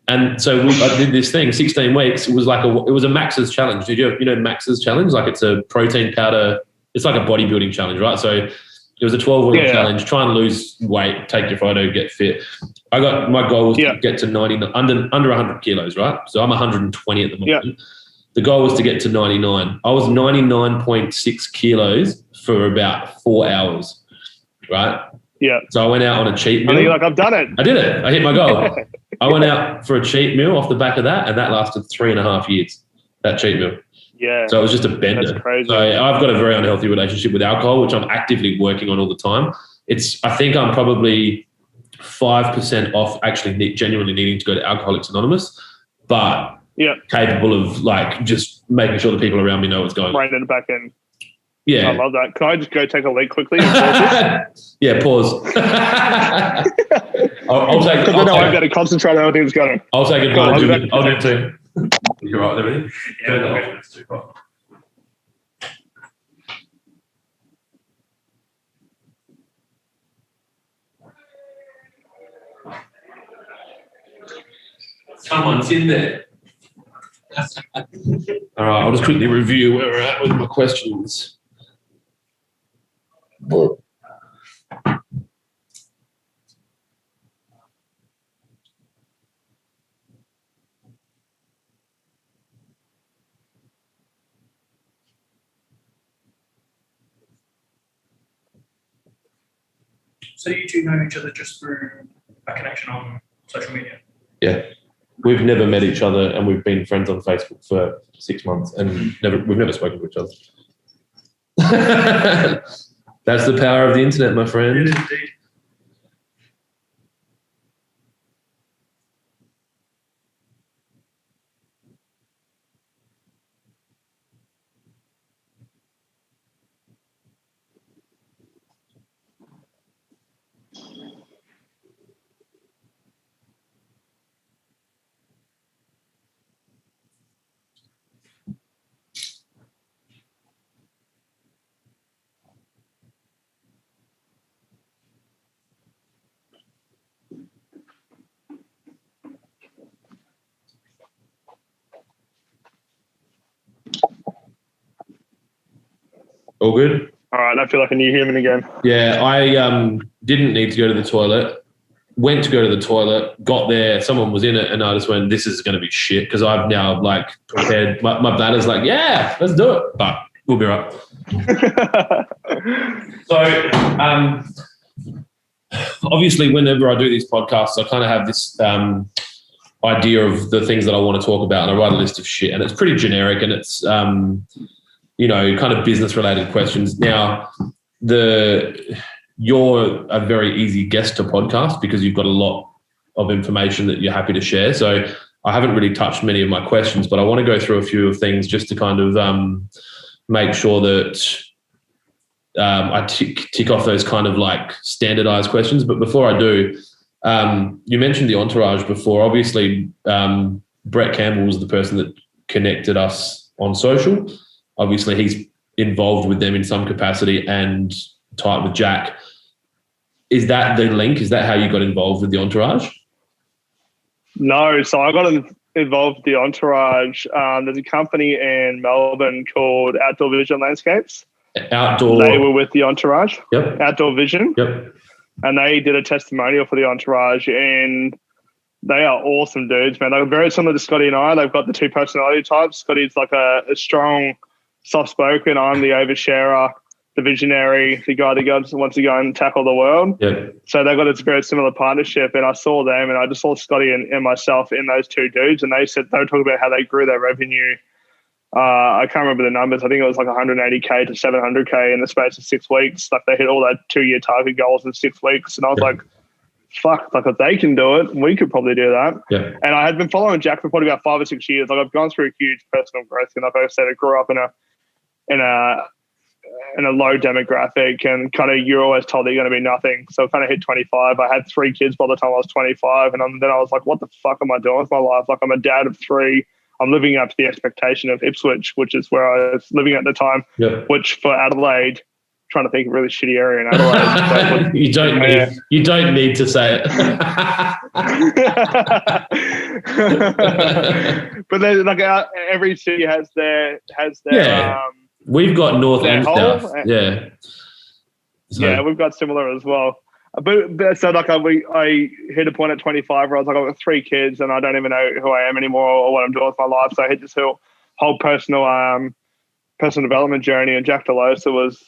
And so I did this thing, 16 weeks. It was like it was a Max's challenge. Did you know Max's challenge? Like, it's a protein powder. It's like a bodybuilding challenge, right? So it was a 12-week challenge. Try and lose weight, take your photo, get fit. My goal was to get to 90, under 100 kilos, right? So I'm 120 at the moment. Yeah. The goal was to get to 99. I was 99.6 kilos for about 4 hours, right? Yeah. So I went out on a cheat meal. And you're like, I've done it. I did it. I hit my goal. I went out for a cheat meal off the back of that, and that lasted 3.5 years, that cheat meal. Yeah. So it was just a bender. That's crazy. So I've got a very unhealthy relationship with alcohol, which I'm actively working on all the time. I think I'm probably 5% off actually genuinely needing to go to Alcoholics Anonymous, but capable of like just making sure the people around me know what's going on. Right in the back end. Yeah. I love that. Can I just go take a leak quickly? Yeah, pause. I'll take it. I've got to concentrate on how things going. I'll take advantage of it. I'll do it too. You're right with everything? Yeah, that's too far. Someone's in there. All right, I'll just quickly review where we're at with my questions. So you two know each other just through a connection on social media? Yeah. We've never met each other, and we've been friends on Facebook for 6 months, and we've never spoken to each other. That's the power of the internet, my friend. It is indeed. All good? All right, I feel like a new human again. Yeah, I didn't need to go to the toilet. Went to go to the toilet, got there, someone was in it, and I just went, this is going to be shit, because I've now, like, prepared. My bladder's like, yeah, let's do it. But we'll be right. So, obviously, whenever I do these podcasts, I kind of have this idea of the things that I want to talk about, and I write a list of shit, and it's pretty generic, and it's, you know, kind of business-related questions. Now, you're a very easy guest to podcast because you've got a lot of information that you're happy to share. So I haven't really touched many of my questions, but I want to go through a few of things just to kind of make sure that I tick off those kind of like standardized questions. But before I do, you mentioned the entourage before. Obviously, Brett Campbell was the person that connected us on social. Obviously, he's involved with them in some capacity and tight with Jack. Is that the link? Is that how you got involved with the entourage? No, so I got involved with the entourage. There's a company in Melbourne called Outdoor Vision Landscapes. They were with the entourage. Yep. Outdoor Vision. Yep. And they did a testimonial for the entourage, and they are awesome dudes, man. They're very similar to Scotty and I. They've got the two personality types. Scotty's like a strong, soft-spoken. I'm the oversharer, the visionary, the guy that wants to go and tackle the world. Yep. So they've got a very similar partnership, and I saw them, and I just saw Scotty and myself in those two dudes, and they were talking about how they grew their revenue. I can't remember the numbers. I think it was like 180K to 700K in the space of 6 weeks. Like they hit all that 2-year target goals in 6 weeks, and I was like, fuck, like if they can do it, we could probably do that. Yeah. And I had been following Jack for probably about 5 or 6 years. Like I've gone through a huge personal growth, and like I said, I grew up in a low demographic, and kind of you're always told that you're going to be nothing. So I kind of hit 25. I had 3 kids by the time I was 25, and then I was like, what the fuck am I doing with my life? Like I'm a dad of 3. I'm living up to the expectation of Ipswich, which is where I was living at the time, which for Adelaide, trying to think of a really shitty area in Adelaide. You don't need to say it. But there's like every city has their we've got north and south. Yeah. So. Yeah, we've got similar as well. But so like I hit a point at 25 where I was like, I've got 3 kids and I don't even know who I am anymore or what I'm doing with my life. So I hit this whole personal development journey, and Jack DeLosa was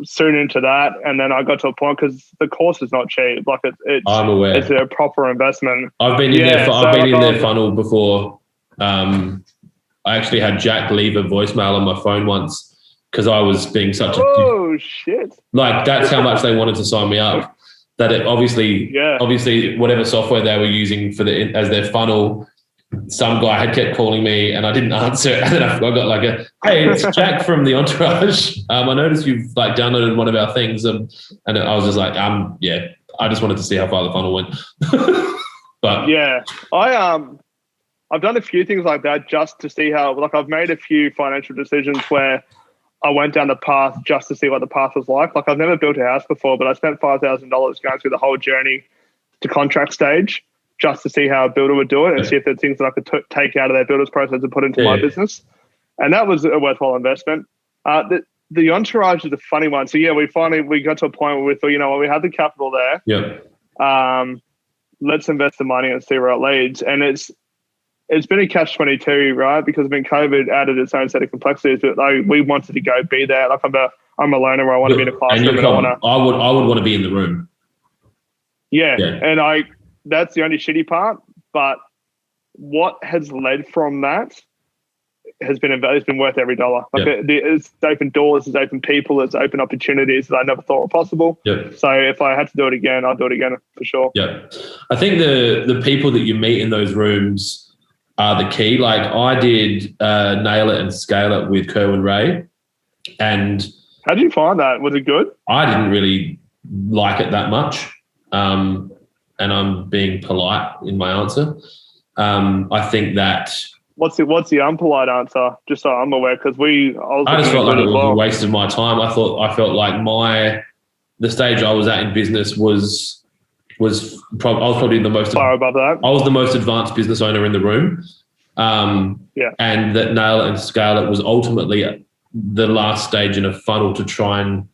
soon into that. And then I got to a point, because the course is not cheap. Like I'm aware. It's a proper investment. I've been in their funnel before. I actually had Jack leave a voicemail on my phone once because I was being such shit. Like that's how much they wanted to sign me up. That it obviously whatever software they were using as their funnel, some guy had kept calling me and I didn't answer it, and then I got like hey, it's Jack from the Entourage. I noticed you've like downloaded one of our things, and I was just like I just wanted to see how far the funnel went. But yeah, I've done a few things like that just to see how, like I've made a few financial decisions where I went down the path just to see what the path was like. Like I've never built a house before, but I spent $5,000 going through the whole journey to contract stage just to see how a builder would do it and see if there's things that I could take out of their builder's process and put into my business. And that was a worthwhile investment. The entourage is a funny one. So yeah, we got to a point where we thought, you know what, we had the capital there. Yeah. Let's invest the money and see where it leads. And it's been a catch-22, right? Because COVID added its own set of complexities. But like, we wanted to be there. Like I'm a learner where I want to be in a classroom. I would want to be in the room. Yeah. And that's the only shitty part. But what has led from that has been worth every dollar. Like it's opened doors, it's opened people, it's opened opportunities that I never thought were possible. Yeah. So if I had to do it again, I'd do it again for sure. Yeah. I think the people that you meet in those rooms are the key. Like I did Nail It and Scale It with Kerwin Ray. And how did you find that? Was it good? I didn't really like it that much. And I'm being polite in my answer. I think that... What's the unpolite answer? Just so I'm aware, because I just felt like it was a waste of my time. I felt like the stage I was at in business was probably the most far above that. I was the most advanced business owner in the room. And that Nail It and Scale It was ultimately the last stage in a funnel to try and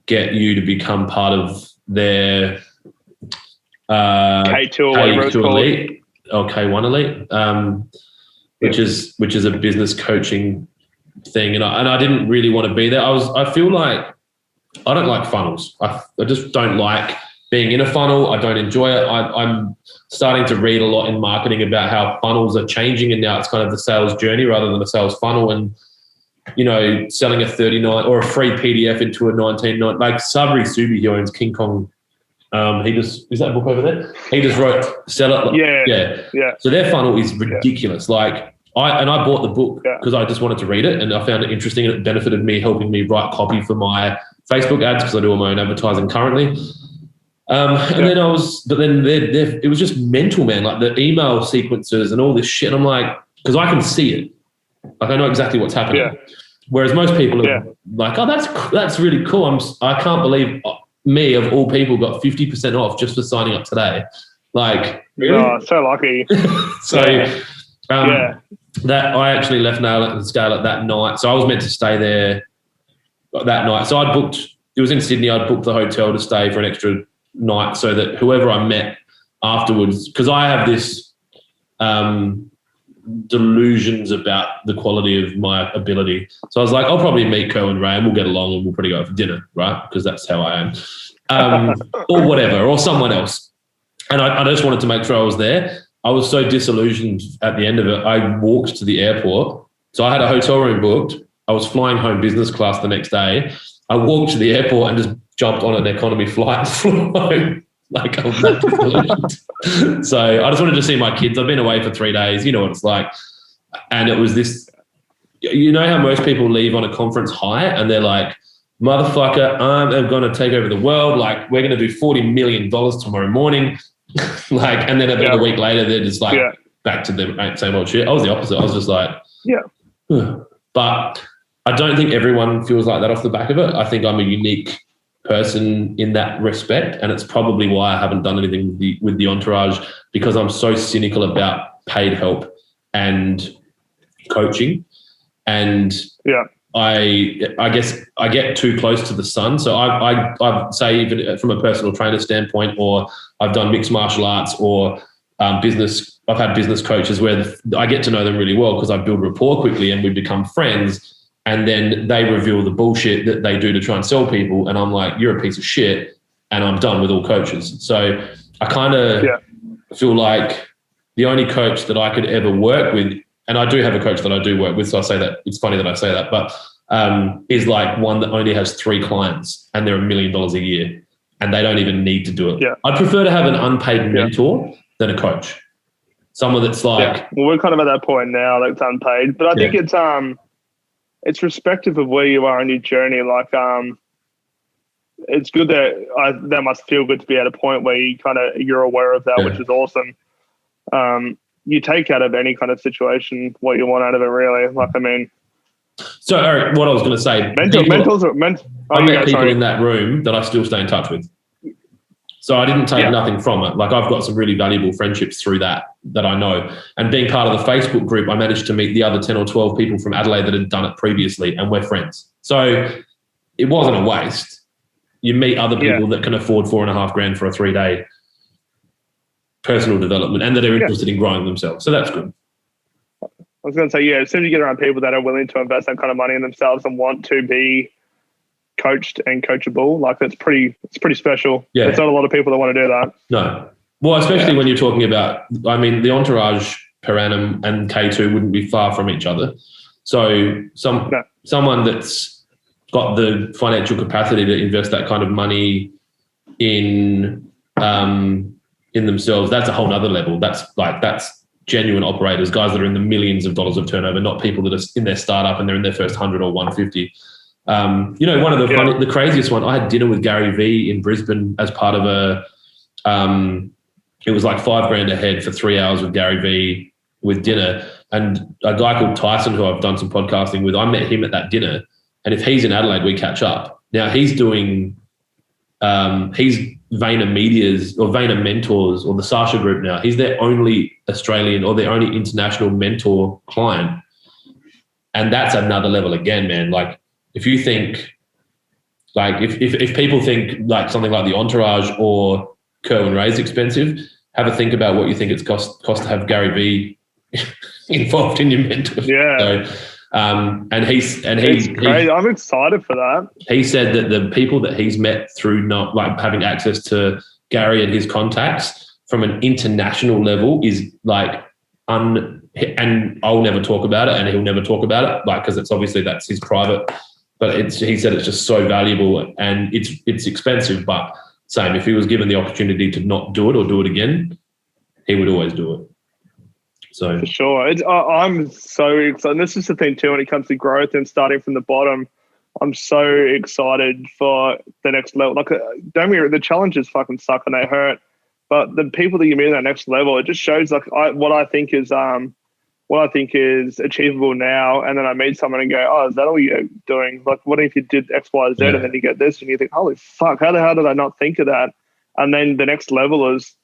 get you to become part of their K2 or whatever it's K2 called. Elite or K1 Elite, which is a business coaching thing. And I didn't really want to be there. I feel like I don't like funnels. I just don't like being in a funnel. I don't enjoy it. I'm starting to read a lot in marketing about how funnels are changing, and now it's kind of the sales journey rather than a sales funnel. And, you know, selling a 39 or a free PDF into a 19.9, like Sabri Subi, who owns King Kong. Is that book over there? He just wrote Sell It. Yeah. So their funnel is ridiculous. Like I bought the book because I just wanted to read it, and I found it interesting, and it benefited me, helping me write copy for my Facebook ads because I do all my own advertising currently. Then it was just mental, man. Like the email sequences and all this shit. And I'm like, because I can see it, like I know exactly what's happening. Yeah. Whereas most people are like, oh, that's really cool. I can't believe me of all people got 50% off just for signing up today. Like, really? Oh, so lucky. That I actually left Nail It and Scale It that night. So I was meant to stay there that night. So I'd booked. It was in Sydney. I'd booked the hotel to stay for an extra night so that whoever I met afterwards, because I have this delusions about the quality of my ability. So I was like, I'll probably meet Kerr and Ray and we'll get along and we'll probably go out for dinner, right? Because that's how I am. Or whatever, or someone else. And I just wanted to make sure I was there. I was so disillusioned at the end of it. I walked to the airport. So I had a hotel room booked. I was flying home business class the next day. I walked to the airport and just jumped on an economy flight and flew home. Like I was that disillusioned. So I just wanted to see my kids. I've been away for 3 days. You know what it's like. And it was this, you know how most people leave on a conference high and they're like, motherfucker, I'm going to take over the world. Like we're going to do $40 million tomorrow morning. Like, and then about a week later, they're just like back to the same old shit. I was the opposite. I was just like, But I don't think everyone feels like that off the back of it. I think I'm a unique person in that respect, and it's probably why I haven't done anything with the entourage, because I'm so cynical about paid help and coaching, and I guess I get too close to the sun. So I'd say even from a personal trainer standpoint, or I've done mixed martial arts or business. I've had business coaches where I get to know them really well because I build rapport quickly and we become friends. And then they reveal the bullshit that they do to try and sell people. And I'm like, you're a piece of shit. And I'm done with all coaches. So I kind of feel like the only coach that I could ever work with, and I do have a coach that I do work with, so I say that, it's funny that I say that, but is like one that only has 3 clients and they're $1 million a year and they don't even need to do it. Yeah. I'd prefer to have an unpaid mentor than a coach. Someone that's like... Well, we're kind of at that point now that's unpaid. But I think it's respective of where you are on your journey. Like, it's good that must feel good to be at a point where you're aware of that, which is awesome. You take out of any kind of situation what you want out of it, really. Like, I mean... So, Eric, what I was going to say... I met people in that room that I still stay in touch with. So I didn't take nothing from it. Like, I've got some really valuable friendships through that I know. And being part of the Facebook group, I managed to meet the other 10 or 12 people from Adelaide that had done it previously, and we're friends. So it wasn't a waste. You meet other people that can afford $4,500 for a 3-day personal development and that are interested in growing themselves. So that's good. I was going to say, as soon as you get around people that are willing to invest that kind of money in themselves and want to be coached and coachable, like it's pretty special. There's not a lot of people that want to do that. No. Well, especially when you're talking about, I mean, the entourage per annum and K2 wouldn't be far from each other. So someone that's got the financial capacity to invest that kind of money in themselves, that's a whole nother level. That's genuine operators, guys that are in the millions of dollars of turnover, not people that are in their startup and they're in their first 100 or 150. One of the craziest one, I had dinner with Gary Vee in Brisbane as part of it was like $5,000 a head for 3 hours with Gary Vee with dinner. And a guy called Tyson, who I've done some podcasting with, I met him at that dinner. And if he's in Adelaide, we catch up. Now he's doing, he's Vayner Media's or Vayner Mentors or the Sasha Group now. He's their only Australian or their only international mentor client. And that's another level again, man. Like, if you think, like, if people think like something like the Entourage or Kerwin Ray's expensive, have a think about what you think it's cost to have Gary Vee involved in your mentor. Yeah. So, and he's Great. I'm excited for that. He said that the people that he's met through not like having access to Gary and his contacts from an international level is like and I'll never talk about it and he'll never talk about it, like, because it's obviously that's his private, but he said it's just so valuable and it's expensive, but same, if he was given the opportunity to not do it or do it again, he would always do it. So for sure. I'm so excited. This is the thing too when it comes to growth and starting from the bottom. I'm so excited for the next level. Like, don't me, the challenges fucking suck and they hurt, but the people that you meet at that next level, it just shows like what I think is achievable now. And then I meet someone and go, oh, is that all you're doing? Like, what if you did X, Y, Z, and then you get this, and you think, holy fuck, how the hell did I not think of that? And then the next level is,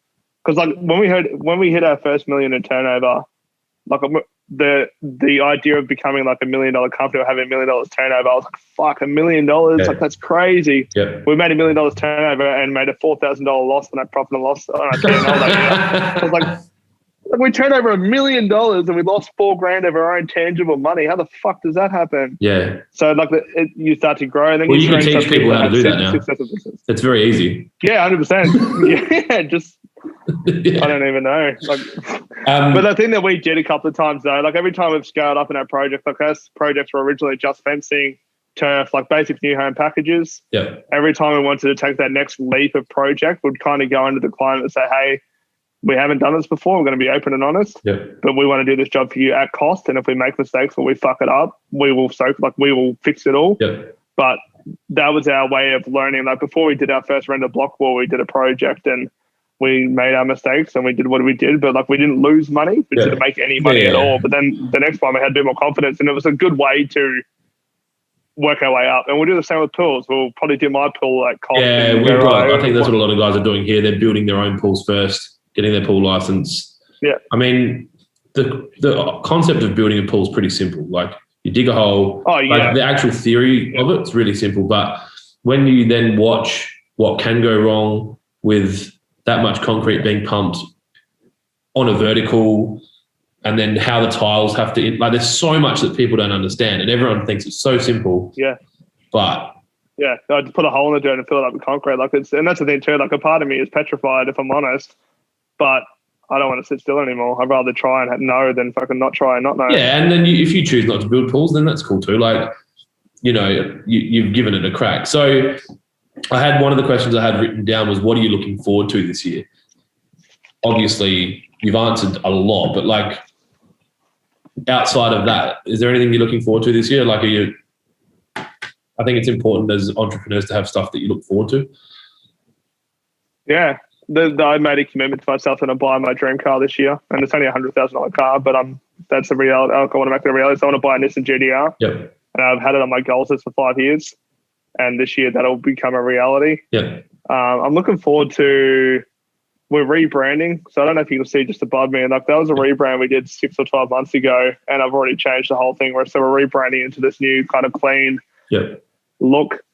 because like when we hit our first $1 million in turnover, like the idea of becoming like $1 million company or having $1 million turnover, I was like, fuck, $1 million, like that's crazy. Yeah. We made $1 million turnover and made a $4,000 loss on that profit and loss on our P&L that year. I was like, we turned over $1 million and we lost $4,000 of our own tangible money. How the fuck does that happen? Yeah. So like you start to grow, and then you can teach people how to do that now. It's very easy. Yeah, 100%. Yeah, just yeah. I don't even know. Like, but the thing that we did a couple of times though, like every time we've scaled up in our project, like our projects were originally just fencing, turf, like basic new home packages. Yeah. Every time we wanted to take that next leap of project, we'd kind of go into the client and say, hey, we haven't done this before. We're going to be open and honest, but we want to do this job for you at cost. And if we make mistakes or we fuck it up, we will fix it all. But that was our way of learning. Like before we did our first render block wall, we did a project and we made our mistakes and we did what we did, but like we didn't lose money. We didn't make any money at all. But then the next one we had a bit more confidence and it was a good way to work our way up. And we'll do the same with pools. We'll probably do my pool at cost. Yeah, I think that's what a lot of guys are doing here. They're building their own pools first, getting their pool license. Yeah. I mean, the concept of building a pool is pretty simple. Like you dig a hole. Oh, yeah. Like the actual theory of it's really simple. But when you then watch what can go wrong with that much concrete being pumped on a vertical and then how the tiles have to, like there's so much that people don't understand and everyone thinks it's so simple. Yeah. But yeah, I just put a hole in the dirt and fill it up with concrete. Like and that's the thing too. Like a part of me is petrified, if I'm honest, but I don't want to sit still anymore. I'd rather try and know than fucking not try and not know. Yeah, and then if you choose not to build pools, then that's cool too. Like, you know, you've given it a crack. So I had one of the questions I had written down was, what are you looking forward to this year? Obviously, you've answered a lot, but like outside of that, is there anything you're looking forward to this year? Like, I think it's important as entrepreneurs to have stuff that you look forward to. Yeah. I made a commitment to myself and I'm buying my dream car this year. And it's only a $100,000 car, but that's the reality. I want to make it a reality. So I want to buy a Nissan GTR. Yep. And I've had it on my goals list for 5 years. And this year that'll become a reality. Yeah. I'm looking forward to, we're rebranding. So I don't know if you can see just above me. Like that was a rebrand we did 6 or 12 months ago. And I've already changed the whole thing. So we're rebranding into this new kind of clean look.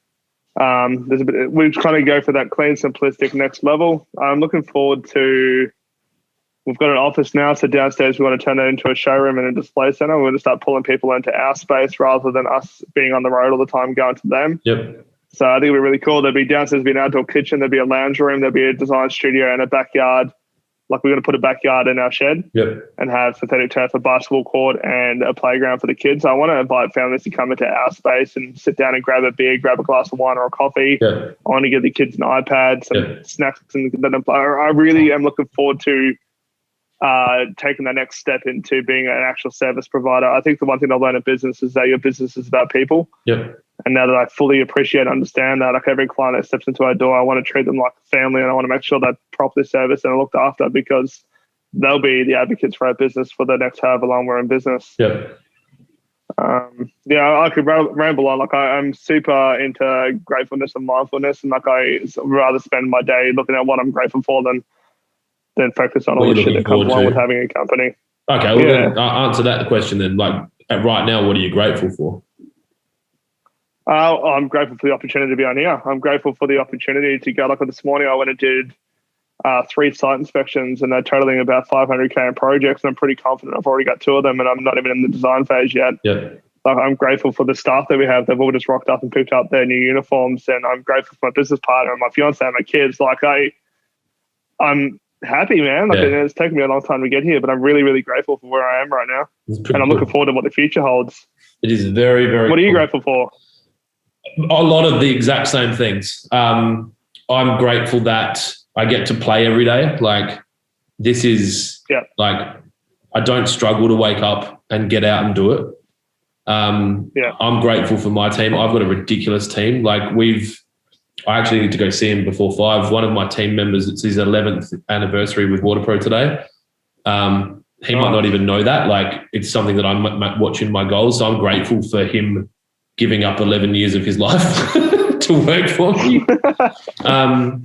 There's a bit, we kind of go for that clean, simplistic next level. I'm looking forward to, we've got an office now. So downstairs, we want to turn it into a showroom and a display center. We're going to start pulling people into our space rather than us being on the road all the time going to them. Yep. So I think it'll be really cool. There'll be downstairs, there'll be an outdoor kitchen, there'll be a lounge room, there'll be a design studio and a backyard. Like we're going to put a backyard in our shed and have synthetic turf, a basketball court and a playground for the kids. I want to invite families to come into our space and sit down and grab a beer, grab a glass of wine or a coffee. I want to give the kids an iPad, some snacks, and let them play. I really am looking forward to taking that next step into being an actual service provider. I think the one thing I've learned in business is that your business is about people. And now that I fully appreciate and understand that, like every client that steps into our door, I want to treat them like family and I want to make sure they're properly serviced and looked after because they'll be the advocates for our business for the next however long we're in business. I could ramble on. Like I'm super into gratefulness and mindfulness, and like I rather spend my day looking at what I'm grateful for than focus on all the shit that comes along with having a company. Okay, well then answer that question then. Like right now, what are you grateful for? I'm grateful for the opportunity to be on here. I'm grateful for the opportunity to go. Like this morning, I went and did 3 site inspections, and they're totaling about 500K in projects. And I'm pretty confident I've already got 2 of them, and I'm not even in the design phase yet. Yeah. Like, I'm grateful for the staff that we have. They've all just rocked up and picked up their new uniforms, and I'm grateful for my business partner and my fiance and my kids. Like, I'm happy, man. Like, it's taken me a long time to get here, but I'm really, really grateful for where I am right now. And I'm looking forward to what the future holds. It is very, very What are you grateful for? A lot of the exact same things. I'm grateful that I get to play every day. Like, this is like, I don't struggle to wake up and get out and do it. I'm grateful for my team. I've got a ridiculous team. Like, I actually need to go see him before 5. One of my team members, it's his 11th anniversary with Waterpro today. He might not even know that. Like, it's something that I'm watching my goals. So I'm grateful for him giving up 11 years of his life to work for me. But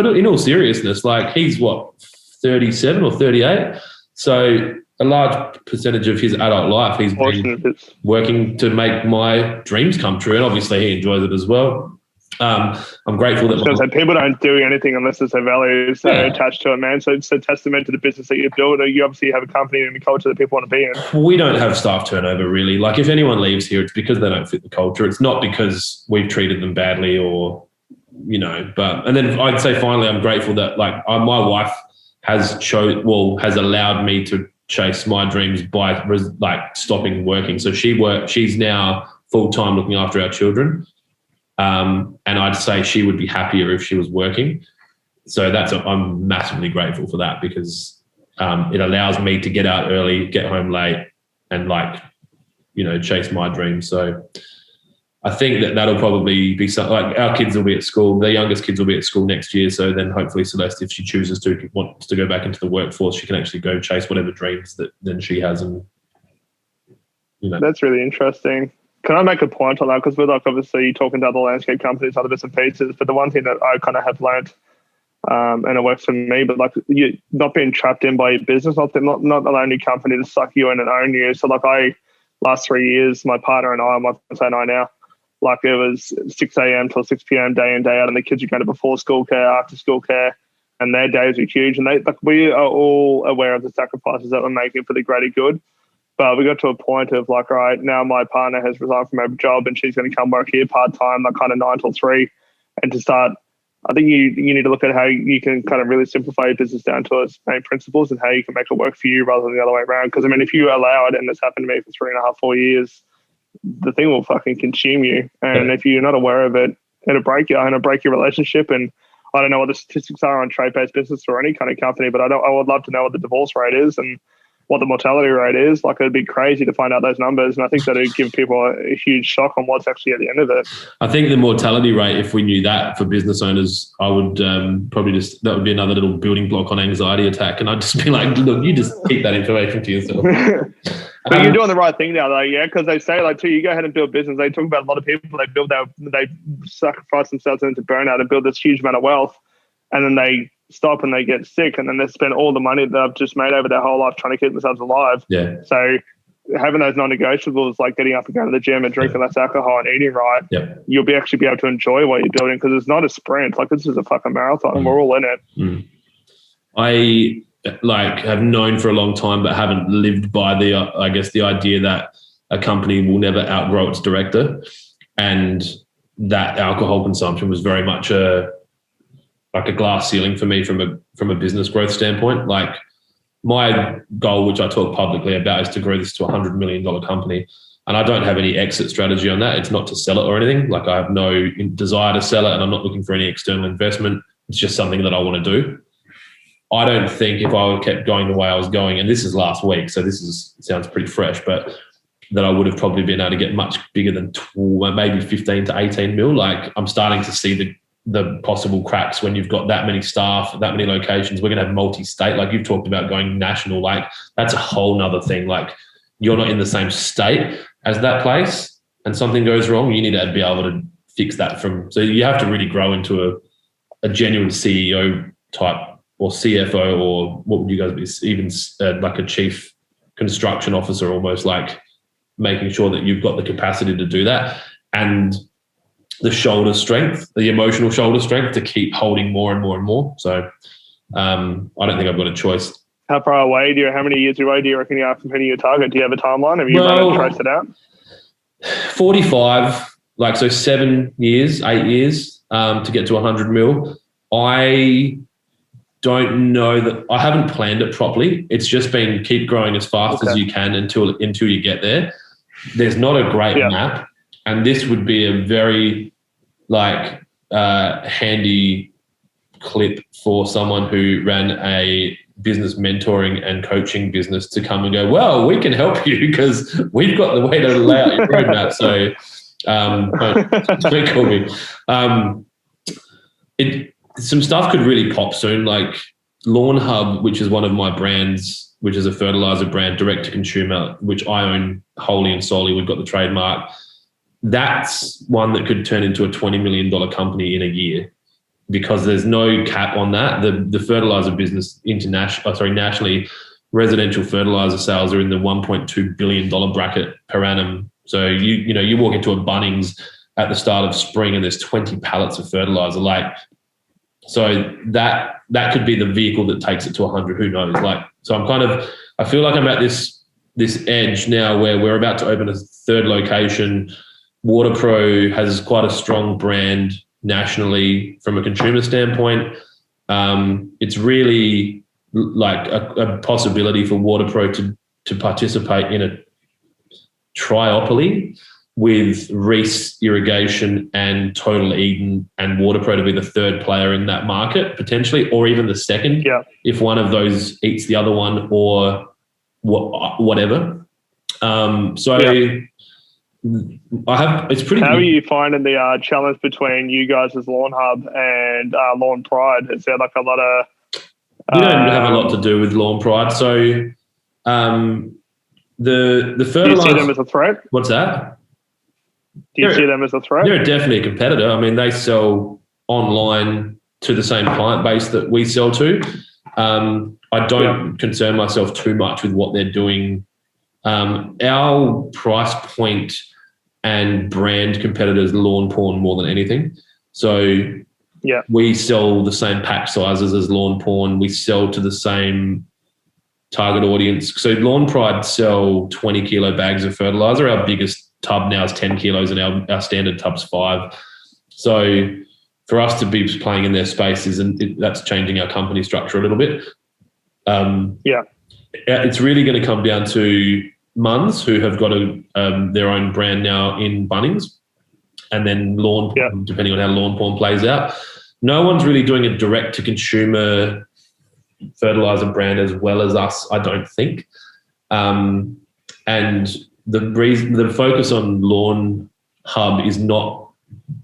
in all seriousness, like, he's 37 or 38. So a large percentage of his adult life, he's been working to make my dreams come true. And obviously he enjoys it as well. I'm grateful that people don't do anything unless there's a values attached to it, man. So it's a testament to the business that you build. You obviously have a company and a culture that people want to be in. We don't have staff turnover, really. Like, if anyone leaves here, it's because they don't fit the culture. It's not because we've treated them badly or, and then I'd say finally, I'm grateful that my wife has allowed me to chase my dreams by stopping working. So she's now full-time looking after our children. And I'd say she would be happier if she was working. So I'm massively grateful for that, because it allows me to get out early, get home late, and chase my dreams. So I think that'll probably be something. Like, our kids will be at school. The youngest kids will be at school next year. So then hopefully Celeste, if she chooses to, wants to go back into the workforce, she can actually go chase whatever dreams that then she has. And that's really interesting. Can I make a point on that? Because we're obviously talking to other landscape companies, other bits and pieces, but the one thing that I kind of have learned, and it works for me, but you not being trapped in by your business, not allowing your company to suck you in and own you. So last 3 years, my partner and my fiance and I now, it was 6 a.m. till 6 p.m. day in, day out, and the kids are going to before school care, after school care, and their days are huge. And we are all aware of the sacrifices that we're making for the greater good. But we got to a point of all right, now my partner has resigned from her job and she's going to come work here part-time, kind of 9 till 3. And to start, I think you need to look at how you can kind of really simplify your business down to its main principles and how you can make it work for you rather than the other way around. Because, if you allow it, and it's happened to me for 3.5, 4 years, the thing will fucking consume you. And if you're not aware of it, it'll break you and it'll break your relationship. And I don't know what the statistics are on trade-based business or any kind of company, but I would love to know what the divorce rate is and what the mortality rate is. It'd be crazy to find out those numbers. And I think that it'd give people a huge shock on what's actually at the end of it. I think the mortality rate, if we knew that for business owners, I would probably that would be another little building block on anxiety attack. And I'd just be like, look, you just keep that information to yourself. But you're doing the right thing now, though, yeah? Because they say, too, you go ahead and build business. They talk about a lot of people, they sacrifice themselves into burnout and build this huge amount of wealth. And then they stop and they get sick, and then they spend all the money that they've just made over their whole life trying to keep themselves alive. Yeah. So having those non-negotiables, like getting up and going to the gym and drinking less alcohol and eating right, you'll actually be able to enjoy what you're building, because it's not a sprint. This is a fucking marathon and we're all in it. I have known for a long time, but haven't lived by the idea that a company will never outgrow its director, and that alcohol consumption was very much a glass ceiling for me from a business growth standpoint. My goal, which I talk publicly about, is to grow this to $100 million company. And I don't have any exit strategy on that. It's not to sell it or anything. I have no desire to sell it, and I'm not looking for any external investment. It's just something that I want to do. I don't think if I kept going the way I was going, and this is last week, so sounds pretty fresh, but that I would have probably been able to get much bigger than maybe 15 to 18 mil. I'm starting to see the possible cracks when you've got that many staff, that many locations. We're going to have multi-state. You've talked about going national. That's a whole nother thing. You're not in the same state as that place, and something goes wrong, you need to be able to fix that so you have to really grow into a genuine CEO type, or CFO, or what would you guys be, even a chief construction officer, almost, making sure that you've got the capacity to do that. and the shoulder strength, the emotional shoulder strength to keep holding more and more and more. So I don't think I've got a choice. How far away how many years away do you reckon you are from hitting your target? Do you have a timeline? Have you run it, traced it out? 45, like, so 7 years, 8 years to get to 100 mil. I don't know that I haven't planned it properly. It's just been keep growing as fast as you can until you get there. There's not a great map, and this would be a very handy clip for someone who ran a business mentoring and coaching business to come and go, well, we can help you because we've got the way to lay out your roadmap. So don't call me. Some stuff could really pop soon, like Lawn Hub, which is one of my brands, which is a fertilizer brand, direct to consumer, which I own wholly and solely. We've got the trademark. That's one that could turn into a $20 million company in a year because there's no cap on that. The fertilizer business nationally, residential fertilizer sales are in the $1.2 billion bracket per annum. So you walk into a Bunnings at the start of spring and there's 20 pallets of fertilizer. So that could be the vehicle that takes it to 100. Who knows? So I feel like I'm at this edge now where we're about to open a third location. Waterpro has quite a strong brand nationally from a consumer standpoint. It's really like a possibility for Waterpro to participate in a triopoly with Reese Irrigation and Total Eden and Waterpro to be the third player in that market potentially, or even the second if one of those eats the other one or whatever. It's pretty. How are you finding the challenge between you guys as Lawn Hub and Lawn Pride? Is there like a lot of? We don't have a lot to do with Lawn Pride, so the fertilizer. Do you see them as a threat? What's that? Do you see them as a threat? They're definitely a competitor. I mean, they sell online to the same client base that we sell to. I don't concern myself too much with what they're doing. Our price point and brand competitors lawn porn more than anything. So we sell the same pack sizes as lawn porn. We sell to the same target audience. So Lawn Pride sell 20 kilo bags of fertilizer. Our biggest tub now is 10 kilos and our standard tub's 5. So for us to be playing in their spaces, and that's changing our company structure a little bit. It's really going to come down to Munns, who have got their own brand now in Bunnings, and then Lawn, depending on how Lawn Porn plays out. No one's really doing a direct-to-consumer fertilizer brand as well as us, I don't think. And the focus on Lawn Hub is not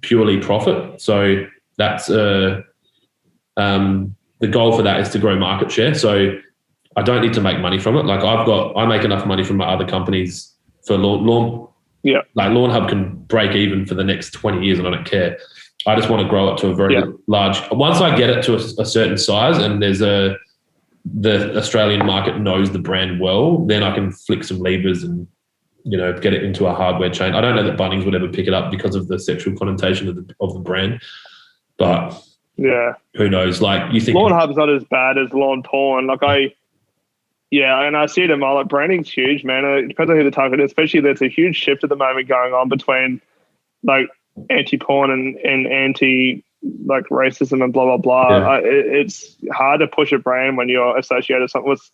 purely profit. So that's the goal for that is to grow market share. So I don't need to make money from it. Like I make enough money from my other companies for lawn. Yeah. Like Lawn Hub can break even for the next 20 years and I don't care. I just want to grow it to a very large. Once I get it to a certain size and the Australian market knows the brand well, then I can flick some levers and get it into a hardware chain. I don't know that Bunnings would ever pick it up because of the sexual connotation of the brand, but who knows? Like you think Lawn Hub's not as bad as Lawn Porn. And I see them all. Like branding's huge, man. It depends on who the target is. Especially there's a huge shift at the moment going on between like anti-porn and anti like racism and blah blah blah. Yeah. It's hard to push a brand when you're associated with something with.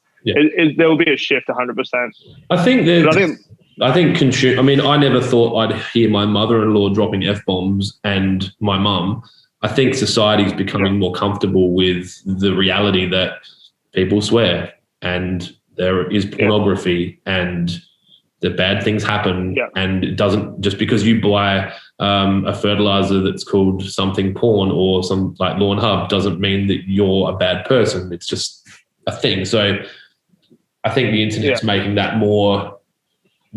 There will be a shift 100%. I think I never thought I'd hear my mother-in-law dropping F-bombs and my mum. I think society's becoming more comfortable with the reality that people swear and there is pornography and the bad things happen. And it doesn't, just because you buy a fertilizer that's called something porn or some like Lawn Hub doesn't mean that you're a bad person. It's just a thing. So I think the internet's making that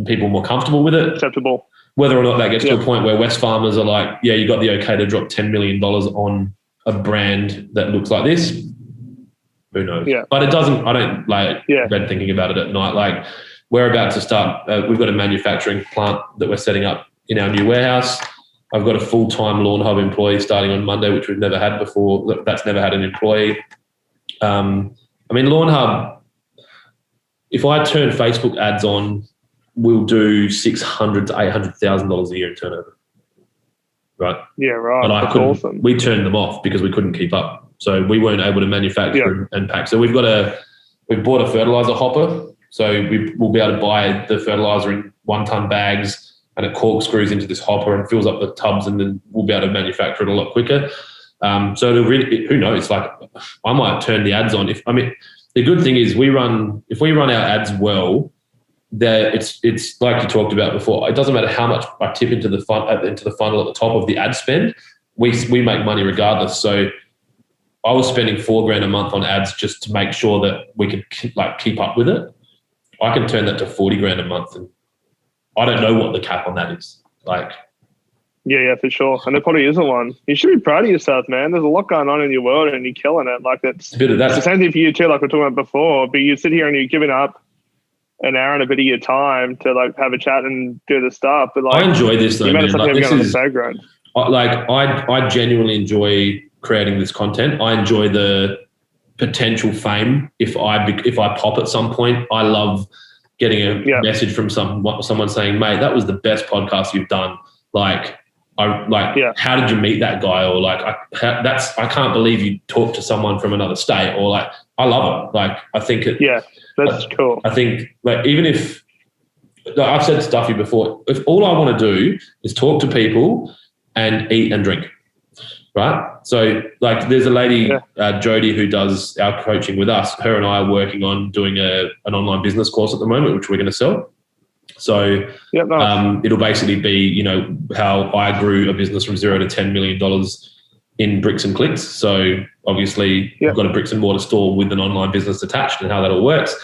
people more comfortable with it. Acceptable. Whether or not that gets to a point where West farmers are like, you got the okay to drop $10 million on a brand that looks like this. Who knows? But it doesn't, I don't like bed thinking about it at night. Like we're about to start, we've got a manufacturing plant that we're setting up in our new warehouse. I've got a full-time Lawn Hub employee starting on Monday, which we've never had before. That's never had an employee. Lawn Hub, if I turn Facebook ads on, we'll do $600,000 to $800,000 a year in turnover. Right. Yeah, right. But That's awesome. we turned them off because we couldn't keep up. So we weren't able to manufacture and pack. So we've bought a fertilizer hopper. So we'll be able to buy the fertilizer in 1-ton bags, and it corkscrews into this hopper and fills up the tubs, and then we'll be able to manufacture it a lot quicker. So who knows? Like, I might turn the ads on. The good thing is if we run our ads well, that it's like you talked about before. It doesn't matter how much I tip into the funnel at the top of the ad spend. We make money regardless. So I was spending $4,000 a month on ads just to make sure that we could keep up with it. I can turn that to $40,000 a month, and I don't know what the cap on that is. Yeah, for sure. And there probably isn't one. You should be proud of yourself, man. There's a lot going on in your world, and you're killing it. It's a bit of that. It's the same thing for you too, like we were talking about before. But you sit here and you're giving up an hour and a bit of your time to have a chat and do the stuff. But I enjoy this though, man. I genuinely enjoy creating this content. I enjoy the potential fame if I pop at some point. I love getting a message from someone saying, "Mate, that was the best podcast you've done." How did you meet that guy? Or I can't believe you talked to someone from another state. Or I love it. I think it. Yeah, that's cool. I think even if I've said to Stuffy before, if all I want to do is talk to people and eat and drink, right? So there's a lady, Jody, who does our coaching with us. Her and I are working on doing an online business course at the moment, which we're going to sell. So nice. It'll basically be, how I grew a business from $0 to $10 million in bricks and clicks. So obviously we've got a bricks and mortar store with an online business attached, and how that all works.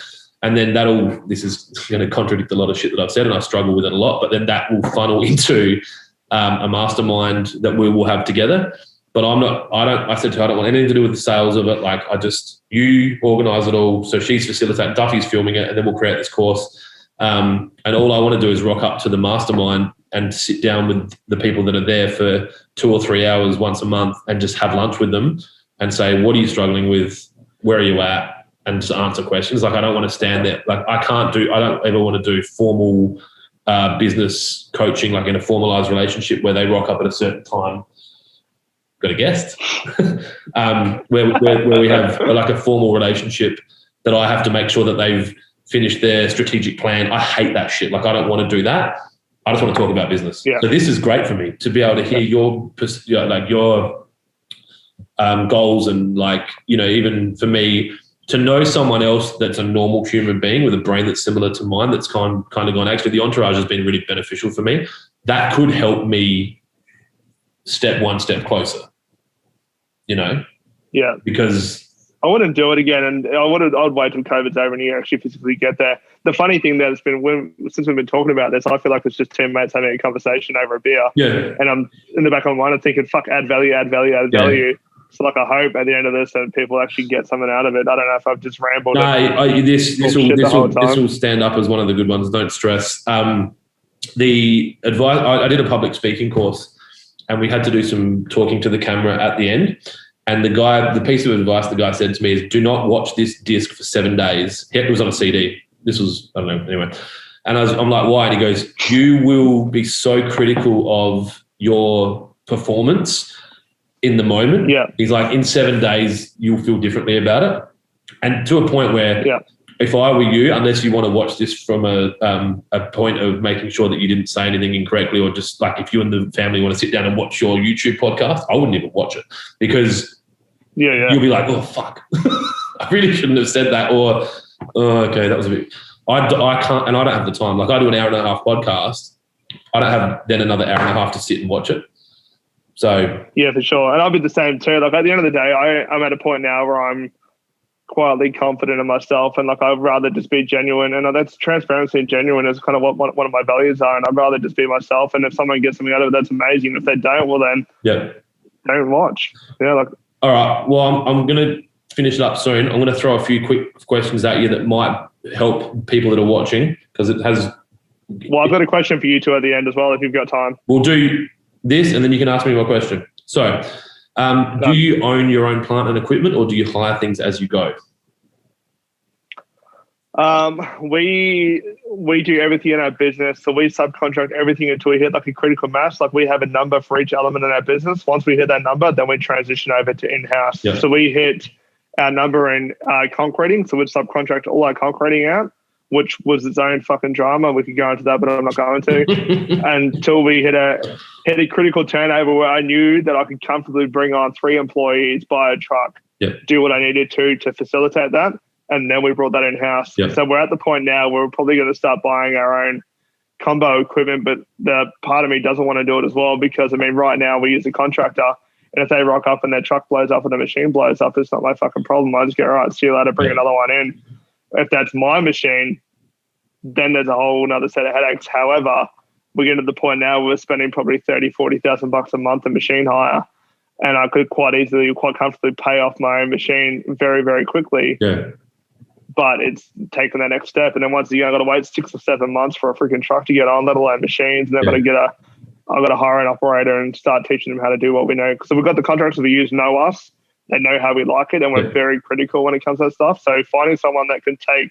And then this is going to contradict a lot of shit that I've said, and I struggle with it a lot, but then that will funnel into a mastermind that we will have together. But I said to her, I don't want anything to do with the sales of it. You organize it all. So she's facilitating, Duffy's filming it, and then we'll create this course. And all I want to do is rock up to the mastermind and sit down with the people that are there for 2 or 3 hours once a month and just have lunch with them and say, what are you struggling with? Where are you at? And just answer questions. I don't want to stand there. I don't ever want to do formal business coaching, in a formalized relationship where they rock up at a certain time. Got a guest? where we have a formal relationship that I have to make sure that they've finished their strategic plan. I hate that shit. I don't want to do that. I just want to talk about business. Yeah. So this is great for me to be able to hear your goals, and even for me to know someone else that's a normal human being with a brain that's similar to mine, that's kind of gone, actually the entourage has been really beneficial for me. That could help me one step closer, Yeah. Because I wouldn't do it again, and I'd wait till COVID's over and you actually physically get there. The funny thing that's been, since we've been talking about this, I feel like it's just 10 mates having a conversation over a beer. Yeah. And I'm in the back of my mind, I'm thinking, fuck, add value. So I hope at the end of this that people actually get something out of it. I don't know if I've just rambled. No, this will stand up as one of the good ones. Don't stress. The advice, I did a public speaking course, and we had to do some talking to the camera at the end. And the piece of advice the guy said to me is, do not watch this disc for 7 days. It was on a CD. This was, I don't know, anyway. And I'm like, why? And he goes, you will be so critical of your performance in the moment. Yeah. He's like, in 7 days, you'll feel differently about it. And to a point where if I were you, unless you want to watch this from a point of making sure that you didn't say anything incorrectly, or just if you and the family want to sit down and watch your YouTube podcast, I wouldn't even watch it, because you'll be like, oh, fuck. I really shouldn't have said that. Or, oh, okay, that was a bit... I can't, and I don't have the time. I do an hour and a half podcast. I don't have then another hour and a half to sit and watch it. So... Yeah, for sure. And I'll be the same too. At the end of the day, I'm at a point now where I'm quietly confident in myself, and I'd rather just be genuine, and that's transparency and genuine is kind of what one of my values are, and I'd rather just be myself. And if someone gets something out of it, that's amazing. If they don't, well then don't watch. All right, well, I'm going to finish it up soon. I'm going to throw a few quick questions at you that might help people that are watching, because it has Well, I've got a question for you two at the end as well, if you've got time. We'll do this, and then you can ask me my question. So, do you own your own plant and equipment, or do you hire things as you go? We do everything in our business. So we subcontract everything until we hit like a critical mass. Like we have a number for each element in our business. Once we hit that number, then we transition over to in-house. Yep. So we hit our number in concreting. So we'd subcontract all our concreting out, which was its own fucking drama. We could go into that, but I'm not going to. Until we hit a critical turnover where I knew that I could comfortably bring on 3 employees, buy a truck, do what I needed to facilitate that. And then we brought that in-house. Yep. So we're at the point now where we're probably going to start buying our own combo equipment, but the part of me doesn't want to do it as well because, I mean, right now we use a contractor, and if they rock up and their truck blows up and the machine blows up, it's not my fucking problem. I just go, all right, see you later, bring another one in. If that's my machine, then there's a whole another set of headaches. However, we're getting to the point now where we're spending probably $30,000-$40,000 a month in machine hire, and I could quite comfortably pay off my own machine very, very quickly. Yeah. But it's taking that next step. And then once again, I've got to wait 6 or 7 months for a freaking truck to get on, let alone machines. And then I've got to hire an operator and start teaching them how to do what we know. So we've got the contractors we use know us. They know how we like it. And we're very critical when it comes to that stuff. So finding someone that can take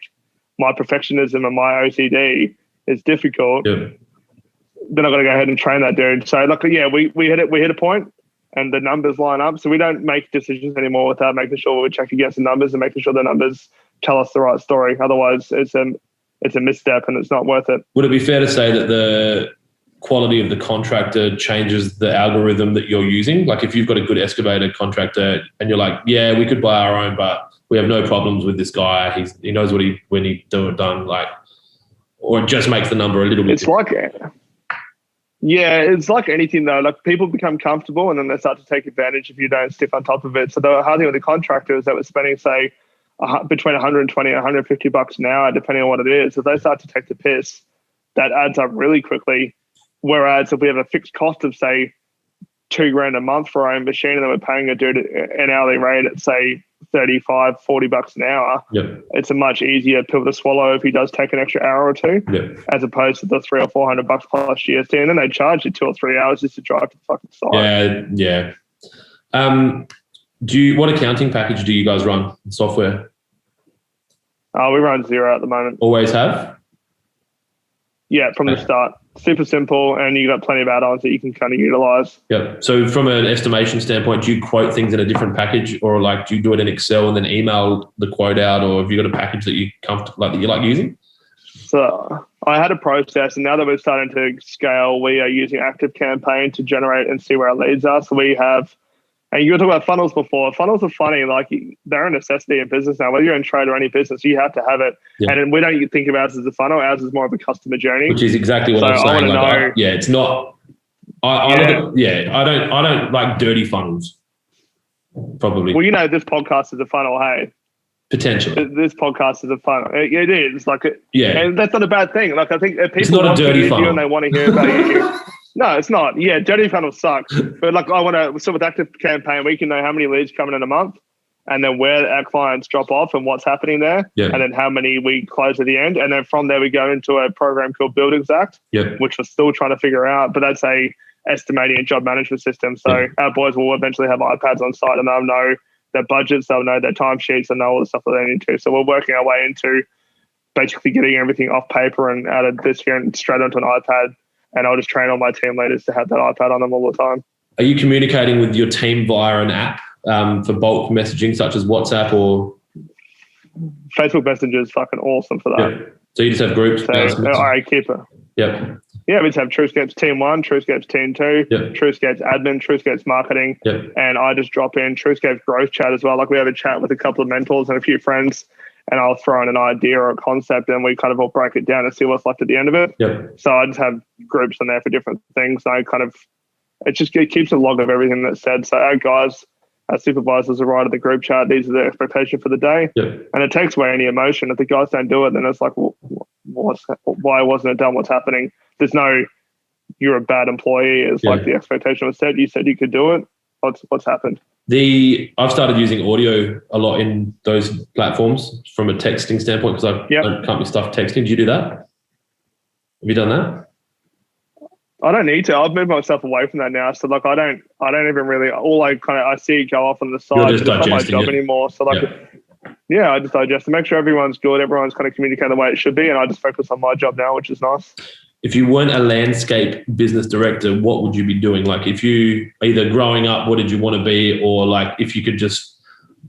my perfectionism and my OCD is difficult. Yeah. Then I've got to go ahead and train that dude. So like, yeah, we hit a point and the numbers line up. So we don't make decisions anymore without making sure we check against the numbers and making sure the numbers tell us the right story. Otherwise, it's a misstep and it's not worth it. Would it be fair to say that the quality of the contractor changes the algorithm that you're using? Like if you've got a good excavator contractor and you're like, yeah, we could buy our own, but we have no problems with this guy. He knows what when he done, like, or it just makes the number a little bit. It's like anything though. Like people become comfortable and then they start to take advantage if you don't stick on top of it. So the hard thing with the contractors that were spending, say, between 120 and 150 bucks an hour, depending on what it is, if they start to take the piss, that adds up really quickly. Whereas if we have a fixed cost of, say, $2,000 a month for our own machine and then we're paying a dude an hourly rate at, say, 35, 40 bucks an hour, it's a much easier pill to swallow if he does take an extra hour or two, as opposed to the $300 or $400 plus GST. And then they charge you 2 or 3 hours just to drive to the fucking site. Yeah. What accounting package do you guys run? Software? We run Xero at the moment. Always have? Yeah, from the start. Super simple, and you got plenty of add-ons that you can kind of utilize. Yeah. So from an estimation standpoint, do you quote things in a different package, or like do you do it in Excel and then email the quote out, or have you got a package that you like using? So I had a process, and now that we're starting to scale, we are using Active Campaign to generate and see where our leads are. So we have. And you were talking about funnels before. Funnels are funny. Like they're a necessity in business now. Whether you're in trade or any business, you have to have it. Yeah. And we don't think of ours as a funnel. Ours is more of a customer journey. Which is exactly what I'm saying. It's not. I don't like dirty funnels. Probably. Well, this podcast is a funnel. Hey. Potentially. This podcast is a funnel. It is like and that's not a bad thing. Like I think if people it's not a dirty funnel and they want to hear about you. No, it's not. Yeah, dirty funnels suck. But like so with Active Campaign, we can know how many leads coming in a month and then where our clients drop off and what's happening there. Yeah. And then how many we close at the end. And then from there we go into a program called Build Exact, which we're still trying to figure out. But that's a estimating and job management system. So our boys will eventually have iPads on site and they'll know their budgets, they'll know their timesheets, and know all the stuff that they need to. So we're working our way into basically getting everything off paper and out of this here and straight onto an iPad. And I'll just train all my team leaders to have that iPad on them all the time. Are you communicating with your team via an app for bulk messaging such as WhatsApp or? Facebook Messenger is fucking awesome for that. Yeah. So you just have groups? So I keep it. Yeah. Yeah, we just have TruScapes Team 1, TruScapes Team 2, TruScapes Admin, TruScapes Marketing, and I just drop in TruScapes Growth Chat as well. Like we have a chat with a couple of mentors and a few friends, and I'll throw in an idea or a concept and we kind of all break it down and see what's left at the end of it. So I just have groups in there for different things. It keeps a log of everything that's said. So our guys, our supervisors are right at the group chat. These are the expectations for the day. And it takes away any emotion. If the guys don't do it, then it's like, well, why wasn't it done? What's happening? There's no, you're a bad employee. It's like the expectation was set. You said you could do it. What's happened? I've started using audio a lot in those platforms from a texting standpoint because I don't come with stuff texting. Do you do that? you done that? I don't need to. I've moved myself away from that now. So like, I don't even really. All I see it go off on the side. You're But just it's not my digesting job it. anymore. So like, yeah, I just digest to make sure everyone's good. Everyone's kind of communicating the way it should be, and I just focus on my job now, which is nice. If you weren't a landscape business director, what would you be doing? Like, if you either growing up, what did you want to be, or like if you could just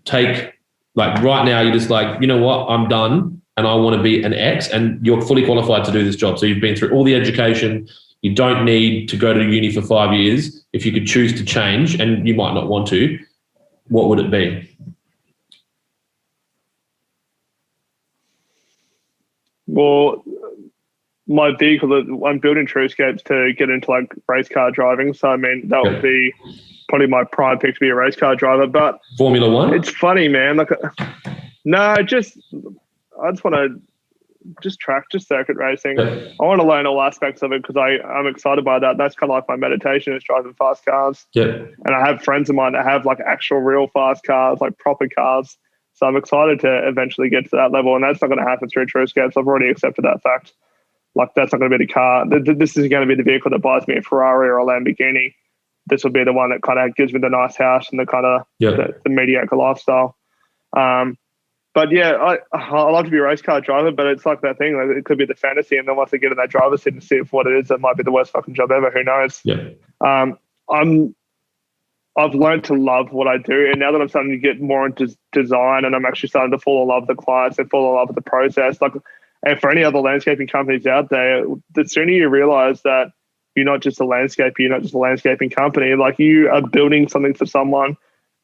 take, like right now, you're just like, you know what, I'm done and I want to be an X, and you're fully qualified to do this job. So you've been through all the education. You don't need to go to uni for 5 years. If you could choose to change, and you might not want to, what would it be? Well, my vehicle, I'm building TruScapes to get into like race car driving. So I mean, that would be probably my prime pick to be a race car driver. But Formula One? it's funny, man. Like, no, I just want to just circuit racing. Yeah. I want to learn all aspects of it because I'm excited by that. That's kind of like my meditation is driving fast cars. Yeah. And I have friends of mine that have like actual real fast cars, like proper cars. So I'm excited to eventually get to that level. And that's not going to happen through TruScapes. I've already accepted that fact. Like, that's not going to be the car. This is going to be the vehicle that buys me a Ferrari or a Lamborghini. This will be the one that kind of gives me the nice house and the kind of the mediocre lifestyle. But yeah, I love to be a race car driver, but it's like that thing. Like, it could be the fantasy, and then once I get in that driver's seat and see it for what it is, that might be the worst fucking job ever. Who knows? Yeah. I've learned to love what I do, and now that I'm starting to get more into design, and I'm actually starting to fall in love with the clients and fall in love with the process. Like, and for any other landscaping companies out there, the sooner you realize that you're not just a landscaper, you're not just a landscaping company. Like, you are building something for someone